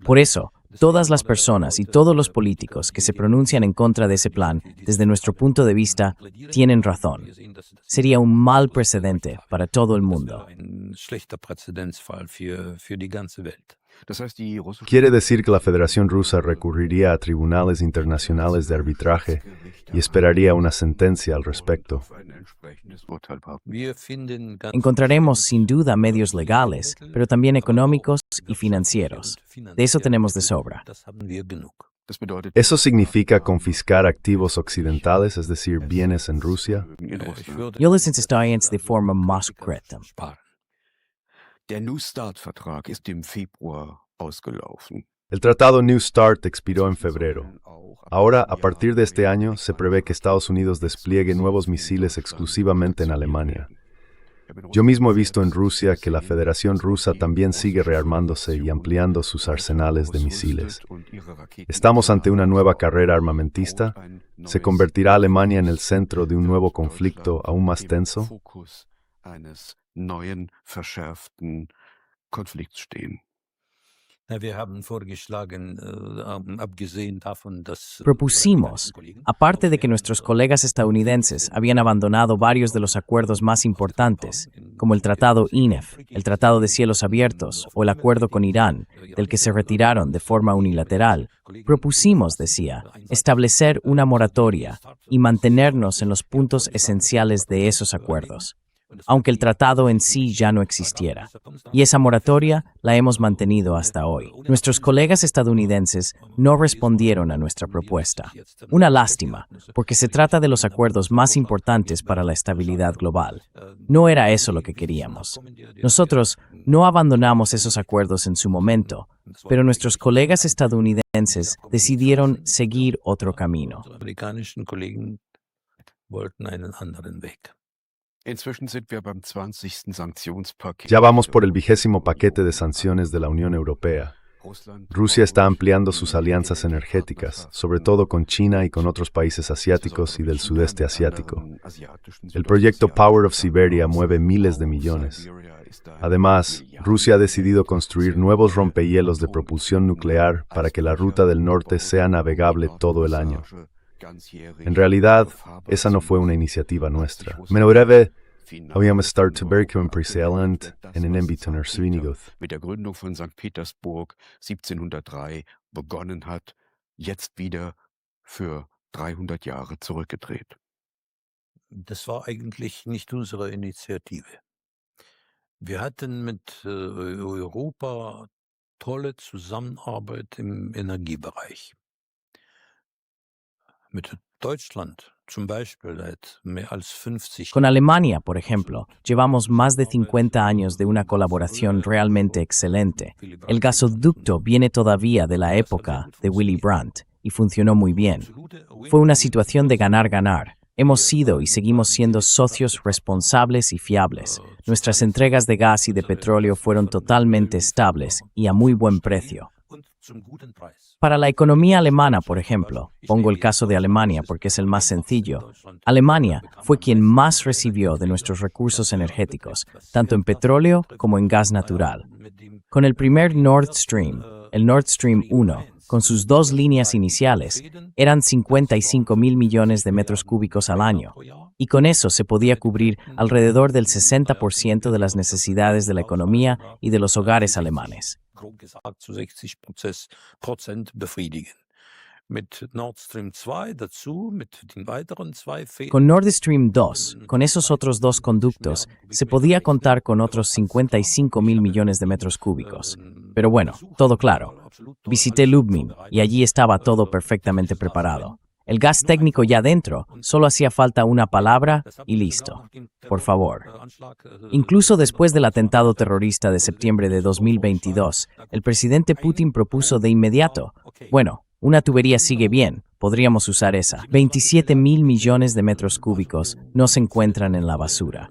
Por eso, todas las personas y todos los políticos que se pronuncian en contra de ese plan, desde nuestro punto de vista, tienen razón. Sería un mal precedente para todo el mundo. ein schlechter Präzedenzfall für die ganze Welt. Das heißt, die russische Quiere decir que la Federación Rusa recurriría a tribunales internacionales de arbitraje y esperaría una sentencia al respecto. auf ein entsprechendes Urteil warten. Wir finden ganz Encontraremos sin duda medios legales, pero también económicos y financieros. De eso tenemos de sobra. Das haben wir genug. Das bedeutet, ¿Eso significa confiscar activos occidentales, es decir, bienes en Rusia? in Ich Russland. würde Yo les insisto de forma más concreta. sparen. Der New Start-Vertrag ist im Februar ausgelaufen. El tratado New START expiró en febrero. Ahora, a partir de este año, se prevé que Estados Unidos despliegue nuevos misiles exclusivamente en Alemania. Yo mismo he visto en Rusia que la Federación Rusa también sigue rearmándose y ampliando sus arsenales de misiles. ¿Estamos ante una nueva carrera armamentista? ¿Se convertirá Alemania en el centro de un nuevo conflicto aún más tenso? Fokus eines neuen, verschärften Konflikts stehen. Ja, wir haben vorgeschlagen, abgesehen davon, dass Propusimos, aparte de que nuestros colegas estadounidenses habían abandonado varios de los acuerdos más importantes, como el Tratado INEF, el Tratado de Cielos Abiertos o el acuerdo con Irán, del que se retiraron de forma unilateral, propusimos, decía, establecer una moratoria y mantenernos en los puntos esenciales de esos acuerdos, aunque el tratado en sí ya no existiera. Y esa moratoria la hemos mantenido hasta hoy. Nuestros colegas estadounidenses no respondieron a nuestra propuesta. Una lástima, porque se trata de los acuerdos más importantes para la estabilidad global. No era eso lo que queríamos. Nosotros no abandonamos esos acuerdos en su momento, pero nuestros colegas estadounidenses decidieron seguir otro camino. unsere amerikanischen Kollegen wollten einen anderen Weg. Inzwischen sind wir beim 20. Sanktionspaket. Ya vamos por el 20º paquete de sanciones de la Unión Europea. Rusia está ampliando sus alianzas energéticas, sobre todo con China y con otros países asiáticos y del sudeste asiático. El proyecto Power of Siberia mueve miles de millones. Además, Rusia ha decidido construir nuevos rompehielos de propulsión nuclear para que la ruta del norte sea navegable todo el año. En realidad, esa no fue una iniciativa nuestra. Menureve, habíamos startet Berkeley Preseland en en Embituner Svinigoth. Mit der Gründung von St. Petersburg 1703 begonnen hat, jetzt wieder für 300 Jahre zurückgedreht. Das war eigentlich nicht unsere Initiative. Wir hatten mit Europa tolle Zusammenarbeit im Energiebereich. Mit Deutschland zum Beispiel seit mehr als 50 Con Alemania, por ejemplo, llevamos más de 50 años de una colaboración realmente excelente. El gasoducto viene todavía de la época de Willy Brandt y funcionó muy bien. Fue una situación de ganar-ganar. Hemos sido y seguimos siendo socios responsables y fiables. Nuestras entregas de gas y de petróleo fueron totalmente estables y a muy buen precio. Para la economía alemana, por ejemplo, pongo el caso de Alemania porque es el más sencillo. Alemania fue quien más recibió de nuestros recursos energéticos, tanto en petróleo como en gas natural. Con el primer Nord Stream, el Nord Stream 1, con sus dos líneas iniciales, eran 55.000 millones de metros cúbicos al año, y con eso se podía cubrir alrededor del 60% de las necesidades de la economía y de los hogares alemanes. grob gesagt zu 60% befriedigen. Mit Nord Stream 2 dazu, mit den weiteren zwei Con Nord Stream 2, con esos otros dos conductos, se podía contar con otros 55.000 millones de metros cúbicos. Pero bueno, todo claro. Visité Lubmin y allí estaba todo perfectamente preparado. El gas técnico ya dentro, solo hacía falta una palabra y listo. Por favor. Incluso después del atentado terrorista de septiembre de 2022, el presidente Putin propuso de inmediato, bueno, una tubería sigue bien, podríamos usar esa. 27.000 millones de metros cúbicos no se encuentran en la basura.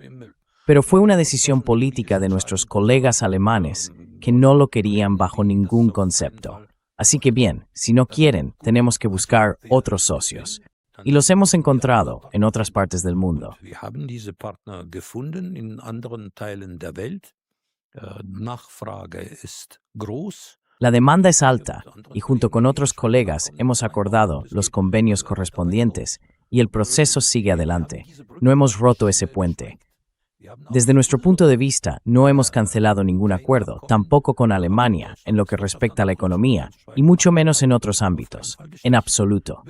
Pero fue una decisión política de nuestros colegas alemanes que no lo querían bajo ningún concepto. Así que bien, si no quieren, tenemos que buscar otros socios. Y los hemos encontrado en otras partes del mundo. Wir haben diese Partner gefunden in anderen Teilen der Welt. Nachfrage ist groß. La demanda es alta y junto con otros colegas hemos acordado los convenios correspondientes y el proceso sigue adelante. No hemos roto ese puente. Desde nuestro punto de vista, no hemos cancelado ningún acuerdo, tampoco con Alemania, en lo que respecta a la economía, y mucho menos en otros ámbitos, en absoluto.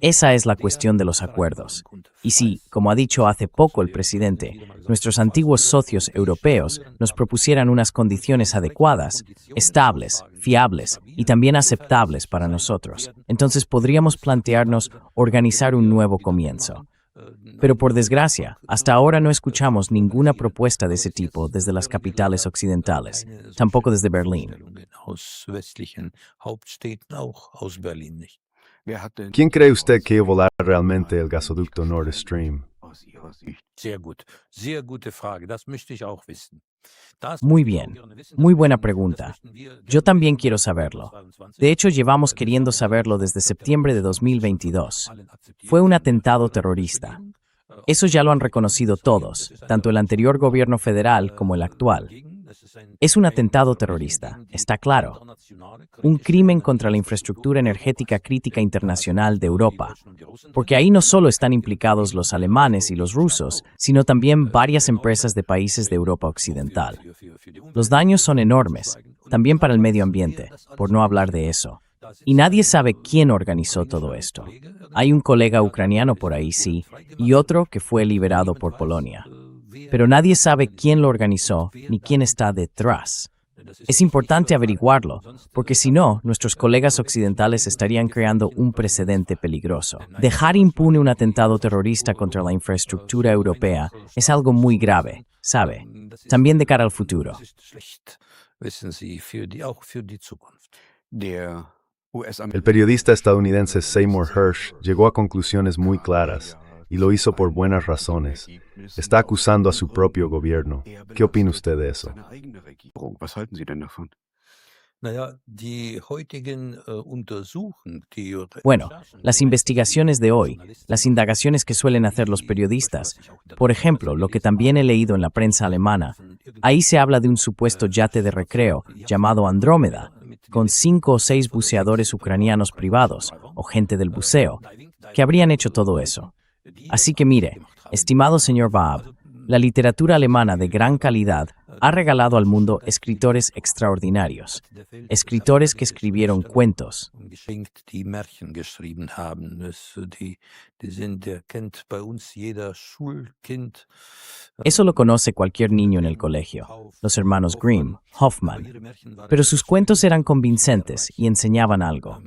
Esa es la cuestión de los acuerdos. Y si, como ha dicho hace poco el presidente, nuestros antiguos socios europeos nos propusieran unas condiciones adecuadas, estables, fiables y también aceptables para nosotros, entonces podríamos plantearnos organizar un nuevo comienzo. Pero por desgracia, hasta ahora no escuchamos ninguna propuesta de ese tipo desde las capitales occidentales, tampoco desde Berlín. ¿Quién cree usted que volar realmente el gasoducto Nord Stream? Sehr gute Frage, das möchte ich auch wissen. Muy bien, muy buena pregunta. Yo también quiero saberlo. De hecho, llevamos queriendo saberlo desde septiembre de 2022. Fue un atentado terrorista. Eso ya lo han reconocido todos, tanto el anterior gobierno federal como el actual. Es un atentado terrorista, está claro. Un crimen contra la infraestructura energética crítica internacional de Europa. Porque ahí no solo están implicados los alemanes y los rusos, sino también varias empresas de países de Europa Occidental. Los daños son enormes, también para el medio ambiente, por no hablar de eso. Y nadie sabe quién organizó todo esto. Hay un colega ucraniano por ahí, sí, y otro que fue liberado por Polonia. Pero nadie sabe quién lo organizó ni quién está detrás. Es importante averiguarlo, porque si no, nuestros colegas occidentales estarían creando un precedente peligroso. Dejar impune un atentado terrorista contra la infraestructura europea es algo muy grave, ¿sabe? También de cara al futuro. El periodista estadounidense Seymour Hersh llegó a conclusiones muy claras, y lo hizo por buenas razones. Está acusando a su propio gobierno. ¿Qué opina usted de eso? Was halten Sie denn davon? Bueno, las investigaciones de hoy, las indagaciones que suelen hacer los periodistas, por ejemplo, lo que también he leído en la prensa alemana, ahí se habla de un supuesto yate de recreo llamado Andrómeda, con 5 o 6 buceadores ucranianos privados, o gente del buceo, que habrían hecho todo eso. Así que mire, estimado señor Baab, La literatura alemana de gran calidad ha regalado al mundo escritores extraordinarios, escritores que escribieron cuentos. geschenkt, die Märchen geschrieben haben. Die sind, kennt bei uns jeder Schulkind. Eso lo conoce cualquier niño en el colegio, los hermanos Grimm, Hoffmann. Pero sus cuentos eran convincentes y enseñaban algo.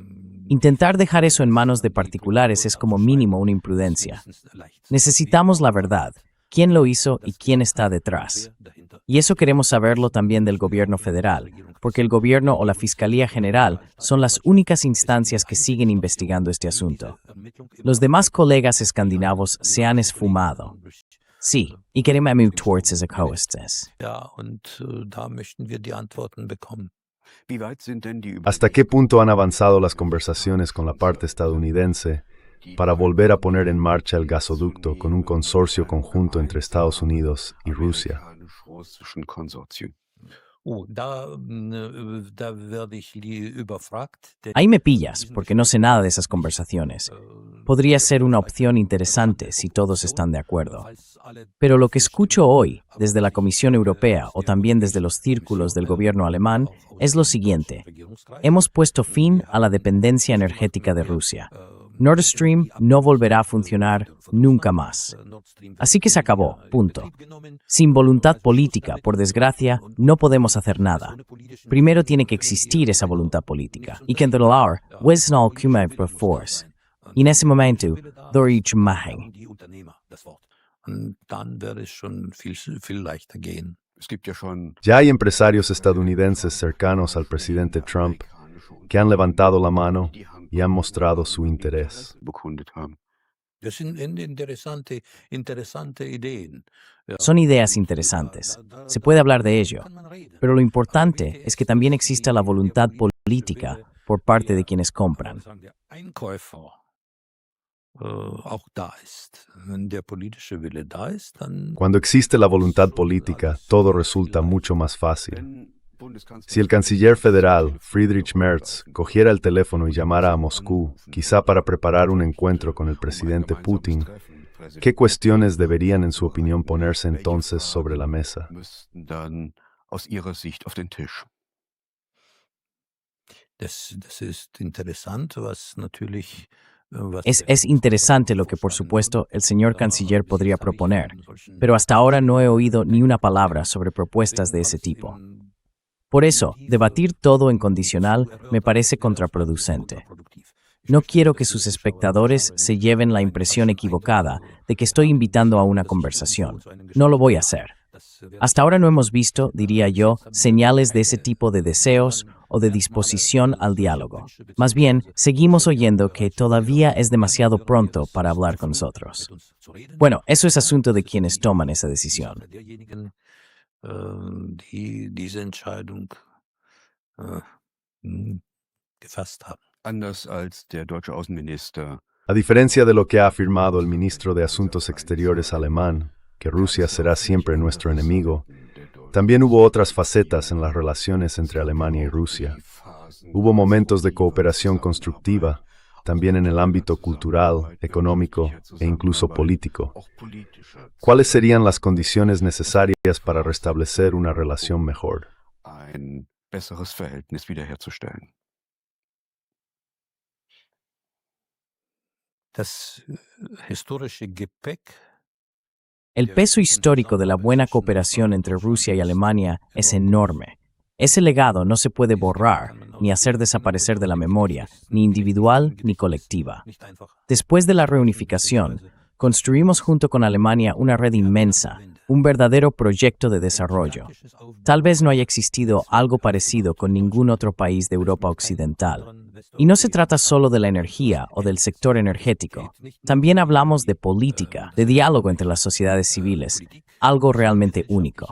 Intentar dejar eso en manos de particulares es como mínimo una imprudencia. Necesitamos la verdad, quién lo hizo y quién está detrás. Y eso queremos saberlo también del gobierno federal, porque el gobierno o la Fiscalía General son las únicas instancias que siguen investigando este asunto. Los demás colegas escandinavos se han esfumado. Sí, y queremos torts as a coastes. Ja, und da möchten wir die Antworten bekommen. Wie weit sind denn die ¿Hasta qué punto han avanzado las conversaciones con la parte estadounidense para volver a poner en marcha el gasoducto con un consorcio conjunto entre Estados Unidos y Rusia? russischen Konsortium? Oh, da werde ich überfragt. denn, Ahí me pillas, porque no sé nada de esas conversaciones. Podría ser una opción interesante si todos están de acuerdo. falls alle Pero lo que escucho hoy, desde la Comisión Europea o también desde los círculos del gobierno alemán, es lo siguiente. Hemos puesto fin a la dependencia energética de Rusia. Nord Stream no volverá a funcionar nunca más. Así que se acabó, punto. Sin voluntad política, por desgracia, no podemos hacer nada. Primero tiene que existir esa voluntad política. Y que controlar, Wesnal Kumav Force. Y en ese momento, Dorich Maheng. die Unternehmer das Wort. Und dann werde es schon viel leichter gehen. Es gibt ja schon Ya hay empresarios estadounidenses cercanos al presidente Trump que han levantado la mano y han mostrado su interés. bekundet haben. Das sind interessante Ideen. Ja, Son ideas interesantes. Se puede hablar de ello. kann man reden. Pero lo importante es que también exista la voluntad política por parte de quienes compran. Sagen, der Einkäufer auch da ist. Wenn der politische Wille da ist, dann Cuando existe la voluntad política, todo resulta mucho más fácil. Wenn Bundeskanzler Si el canciller federal, Friedrich Merz, cogiera el teléfono y llamara a Moscú, quizá para preparar un encuentro con el presidente Putin, ¿qué cuestiones deberían, en su opinión, ponerse entonces sobre la mesa? müssten dann aus ihrer Sicht auf den Tisch? das ist interessant, was natürlich was Es interesante lo que, por supuesto, el señor canciller podría proponer, pero hasta ahora no he oído ni una palabra sobre propuestas de ese tipo. Por eso, debatir todo en condicional me parece contraproducente. No quiero que sus espectadores se lleven la impresión equivocada de que estoy invitando a una conversación. No lo voy a hacer. Hasta ahora no hemos visto, diría yo, señales de ese tipo de deseos o de disposición al diálogo. Más bien, seguimos oyendo que todavía es demasiado pronto para hablar con nosotros. Bueno, eso es asunto de quienes toman esa decisión. derjenigen, die diese Entscheidung gefasst haben. Anders als der deutsche Außenminister A diferencia de lo que ha afirmado el ministro de Asuntos Exteriores alemán, que Rusia será siempre nuestro enemigo, también hubo otras facetas en las relaciones entre Alemania y Rusia. Hubo momentos de cooperación constructiva, también en el ámbito cultural, económico e incluso político. auch politischer ¿Cuáles serían las condiciones necesarias para restablecer una relación mejor? ein besseres Verhältnis wiederherzustellen. Das historische Gepäck El peso histórico de la buena cooperación entre Rusia y Alemania es enorme. Ese legado no se puede borrar ni hacer desaparecer de la memoria, ni individual ni colectiva. nicht einfach Después de la reunificación, construimos junto con Alemania una red inmensa, un verdadero proyecto de desarrollo. Tal vez no haya existido algo parecido con ningún otro país de Europa Occidental. Y no se trata solo de la energía o del sector energético. También hablamos de política, de diálogo entre las sociedades civiles, algo realmente único.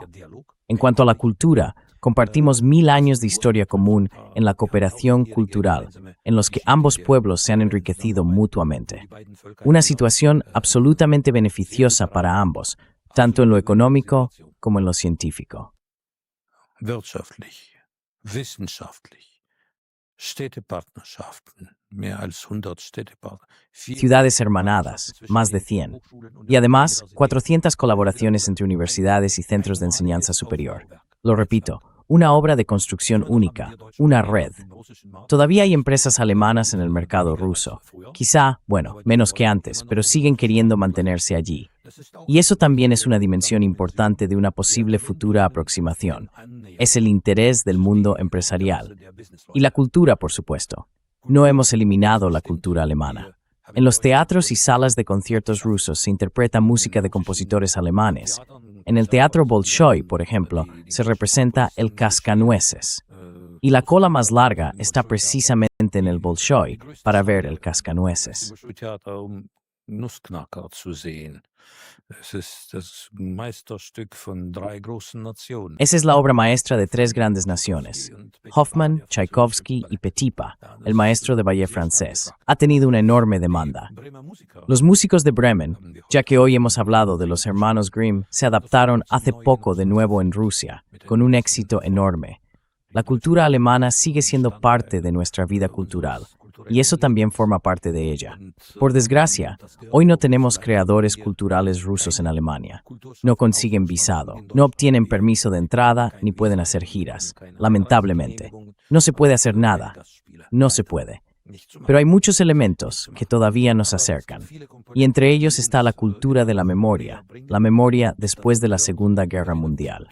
En cuanto a la cultura, compartimos 1000 años de historia común en la cooperación cultural, en los que ambos pueblos se han enriquecido mutuamente. Una situación absolutamente beneficiosa para ambos, tanto en lo económico como en lo científico. wirtschaftlich, wissenschaftlich, Städtepartnerschaften, mehr als 100 Städtepartner. Ciudades hermanadas, más de 100. Y además, 400 colaboraciones entre universidades y centros de enseñanza superior. Lo repito, una obra de construcción única, una red. Todavía hay empresas alemanas en el mercado ruso. Quizá, menos que antes, pero siguen queriendo mantenerse allí. Y eso también es una dimensión importante de una posible futura aproximación. Es el interés del mundo empresarial. Y la cultura, por supuesto. No hemos eliminado la cultura alemana. En los teatros y salas de conciertos rusos se interpreta música de compositores alemanes. En el Teatro Bolshoi, por ejemplo, se representa el Cascanueces. Y la cola más larga está precisamente en el Bolshoi para ver el Cascanueces. Nussknacker zu sehen. Es ist das Meisterstück von 3 großen Nationen. Esa es la obra maestra de 3 grandes naciones. Hoffmann, Tchaikovsky y Petipa, el maestro de ballet francés, ha tenido una enorme demanda. Los músicos de Bremen, ya que hoy hemos hablado de los hermanos Grimm, se adaptaron hace poco de nuevo en Rusia, con un éxito enorme. La cultura alemana sigue siendo parte de nuestra vida cultural, y eso también forma parte de ella. Por desgracia, hoy no tenemos creadores culturales rusos en Alemania. No consiguen visado, no obtienen permiso de entrada ni pueden hacer giras. Lamentablemente, no se puede hacer nada. No se puede. Pero hay muchos elementos que todavía nos acercan, y entre ellos está la cultura de la memoria después de la Segunda Guerra Mundial.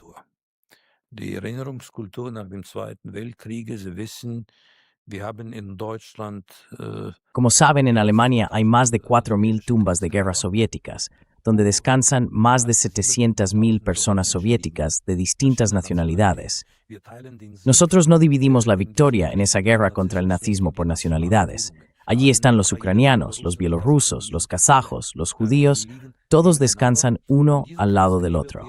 Die Erinnerungskultur nach dem Zweiten Weltkrieg, Sie wissen, wir haben in Deutschland Como saben, en Alemania hay más de 4.000 tumbas de guerra soviéticas, donde descansan más de 700.000 personas soviéticas de distintas nacionalidades. Nosotros no dividimos la victoria en esa guerra contra el nazismo por nacionalidades. Allí están los ucranianos, los bielorrusos, los kazajos, los judíos, todos descansan uno al lado del otro.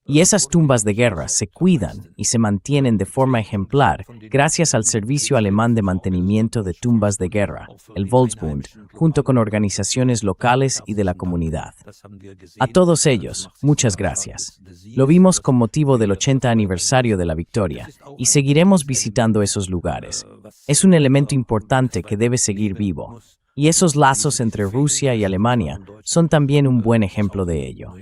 Y esas tumbas de guerra se cuidan y se mantienen de forma ejemplar gracias al Servicio Alemán de Mantenimiento de Tumbas de Guerra, el Volksbund, junto con organizaciones locales y de la comunidad. A todos ellos, muchas gracias. Lo vimos con motivo del 80 aniversario de la victoria y seguiremos visitando esos lugares. Es un elemento importante que debe seguir vivo. Y esos lazos entre Rusia y Alemania son también un buen ejemplo de ello.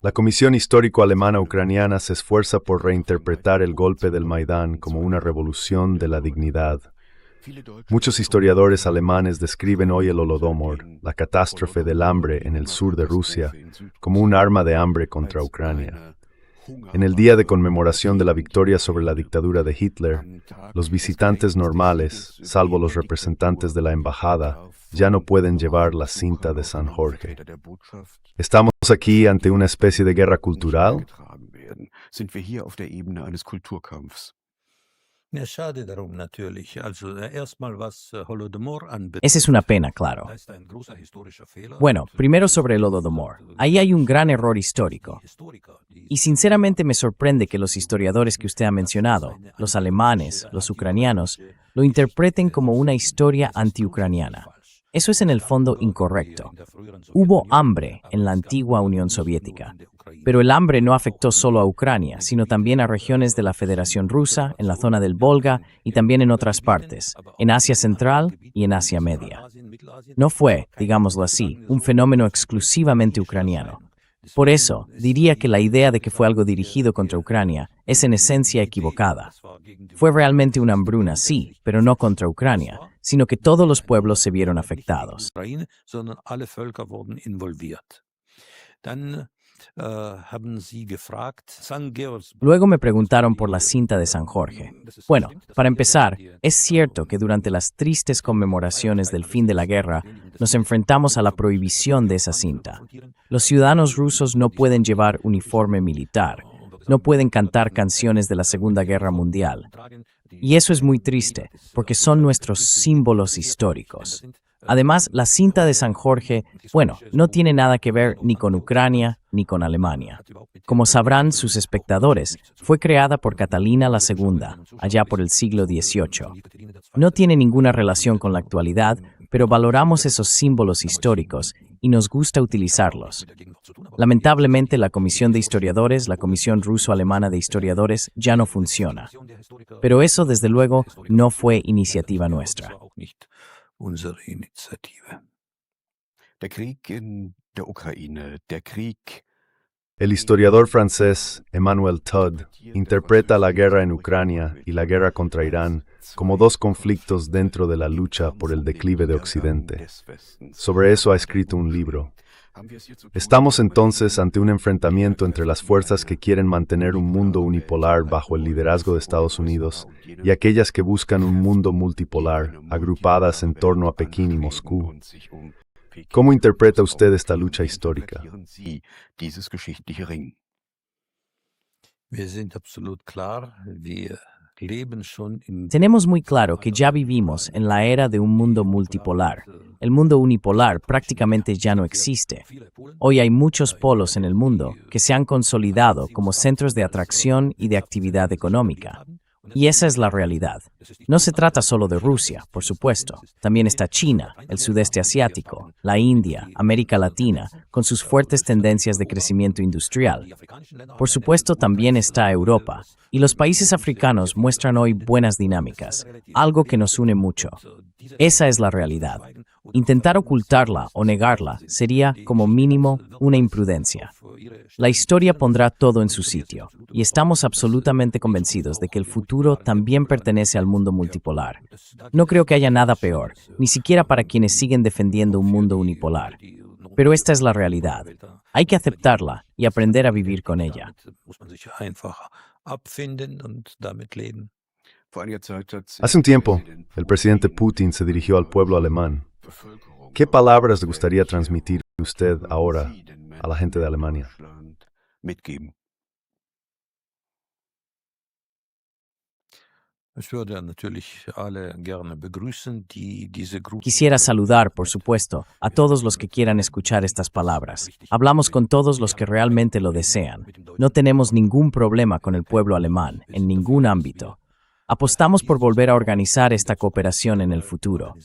La Comisión Histórico-Alemana-Ucraniana se esfuerza por reinterpretar el golpe del Maidán como una revolución de la dignidad. Muchos historiadores alemanes describen hoy el Holodomor, la catástrofe del hambre en el sur de Rusia, como un arma de hambre contra Ucrania. En el día de conmemoración de la victoria sobre la dictadura de Hitler, los visitantes normales, salvo los representantes de la embajada, ya no pueden llevar la cinta de San Jorge. ¿Estamos aquí ante una especie de guerra cultural? Esa es una pena, claro. Bueno, primero sobre el Holodomor. Ahí hay un gran error histórico. Y sinceramente me sorprende que los historiadores que usted ha mencionado, los alemanes, los ucranianos, lo interpreten como una historia antiucraniana. Eso es en el fondo incorrecto. Hubo hambre en la antigua Unión Soviética, pero el hambre no afectó solo a Ucrania, sino también a regiones de la Federación Rusa, en la zona del Volga y también en otras partes, en Asia Central y en Asia Media. No fue, digámoslo así, un fenómeno exclusivamente ucraniano. Por eso, diría que la idea de que fue algo dirigido contra Ucrania es en esencia equivocada. Fue realmente una hambruna, sí, pero no contra Ucrania, sino que todos los pueblos se vieron afectados. Luego me preguntaron por la cinta de San Jorge. Bueno, para empezar, es cierto que durante las tristes conmemoraciones del fin de la guerra, nos enfrentamos a la prohibición de esa cinta. Los ciudadanos rusos no pueden llevar uniforme militar, no pueden cantar canciones de la Segunda Guerra Mundial. Y eso es muy triste, porque son nuestros símbolos históricos. Además, la cinta de San Jorge, no tiene nada que ver ni con Ucrania ni con Alemania. Como sabrán sus espectadores, fue creada por Catalina II, allá por el siglo XVIII. No tiene ninguna relación con la actualidad, pero valoramos esos símbolos históricos y nos gusta utilizarlos. Lamentablemente, la Comisión de Historiadores, la Comisión Ruso-Alemana de Historiadores, ya no funciona. Pero eso, desde luego, no fue iniciativa nuestra. Der Krieg in der Ukraine, der Krieg. El historiador francés Emmanuel Todd interpreta la guerra en Ucrania y la guerra contra Irán como dos conflictos dentro de la lucha por el declive de Occidente. Sobre eso ha escrito un libro. Estamos entonces ante un enfrentamiento entre las fuerzas que quieren mantener un mundo unipolar bajo el liderazgo de Estados Unidos y aquellas que buscan un mundo multipolar, agrupadas en torno a Pekín y Moscú. ¿Cómo interpreta usted esta lucha histórica? Tenemos muy claro que ya vivimos en la era de un mundo multipolar. El mundo unipolar prácticamente ya no existe. Hoy hay muchos polos en el mundo que se han consolidado como centros de atracción y de actividad económica. Y esa es la realidad. No se trata solo de Rusia, por supuesto. También está China, el sudeste asiático, la India, América Latina, con sus fuertes tendencias de crecimiento industrial. Por supuesto, también está Europa, y los países africanos muestran hoy buenas dinámicas, algo que nos une mucho. Esa es la realidad. Intentar ocultarla o negarla sería, como mínimo, una imprudencia. La historia pondrá todo en su sitio, y estamos absolutamente convencidos de que el futuro también pertenece al mundo multipolar. No creo que haya nada peor, ni siquiera para quienes siguen defendiendo un mundo unipolar. Pero esta es la realidad. Hay que aceptarla y aprender a vivir con ella. Hace un tiempo, el presidente Putin se dirigió al pueblo alemán. ¿Qué palabras le gustaría transmitir usted ahora a la gente de Alemania? Quisiera saludar, por supuesto, a todos los que quieran escuchar estas palabras. Hablamos con todos los que realmente lo desean. No tenemos ningún problema con el pueblo alemán, en ningún ámbito. Apostamos por volver a organizar esta cooperación en el futuro.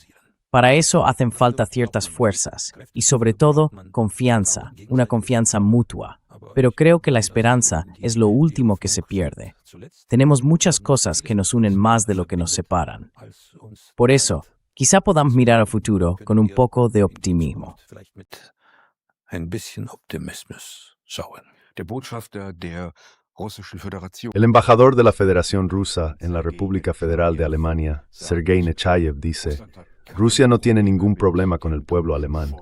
Para eso hacen falta ciertas fuerzas y, sobre todo, confianza, una confianza mutua. Pero creo que la esperanza es lo último que se pierde. Tenemos muchas cosas que nos unen más de lo que nos separan. Por eso, quizá podamos mirar al futuro con un poco de optimismo. El embajador de la Federación Rusa en la República Federal de Alemania, Sergei Nechayev, dice: Rusia no tiene ningún problema con el pueblo alemán.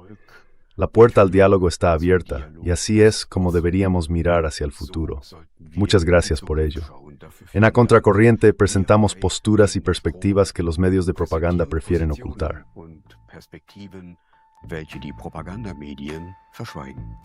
La puerta al diálogo está abierta, y así es como deberíamos mirar hacia el futuro. Muchas gracias por ello. En A Contracorriente presentamos posturas y perspectivas que los medios de propaganda prefieren ocultar. Welche die Propagandamedien verschweigen.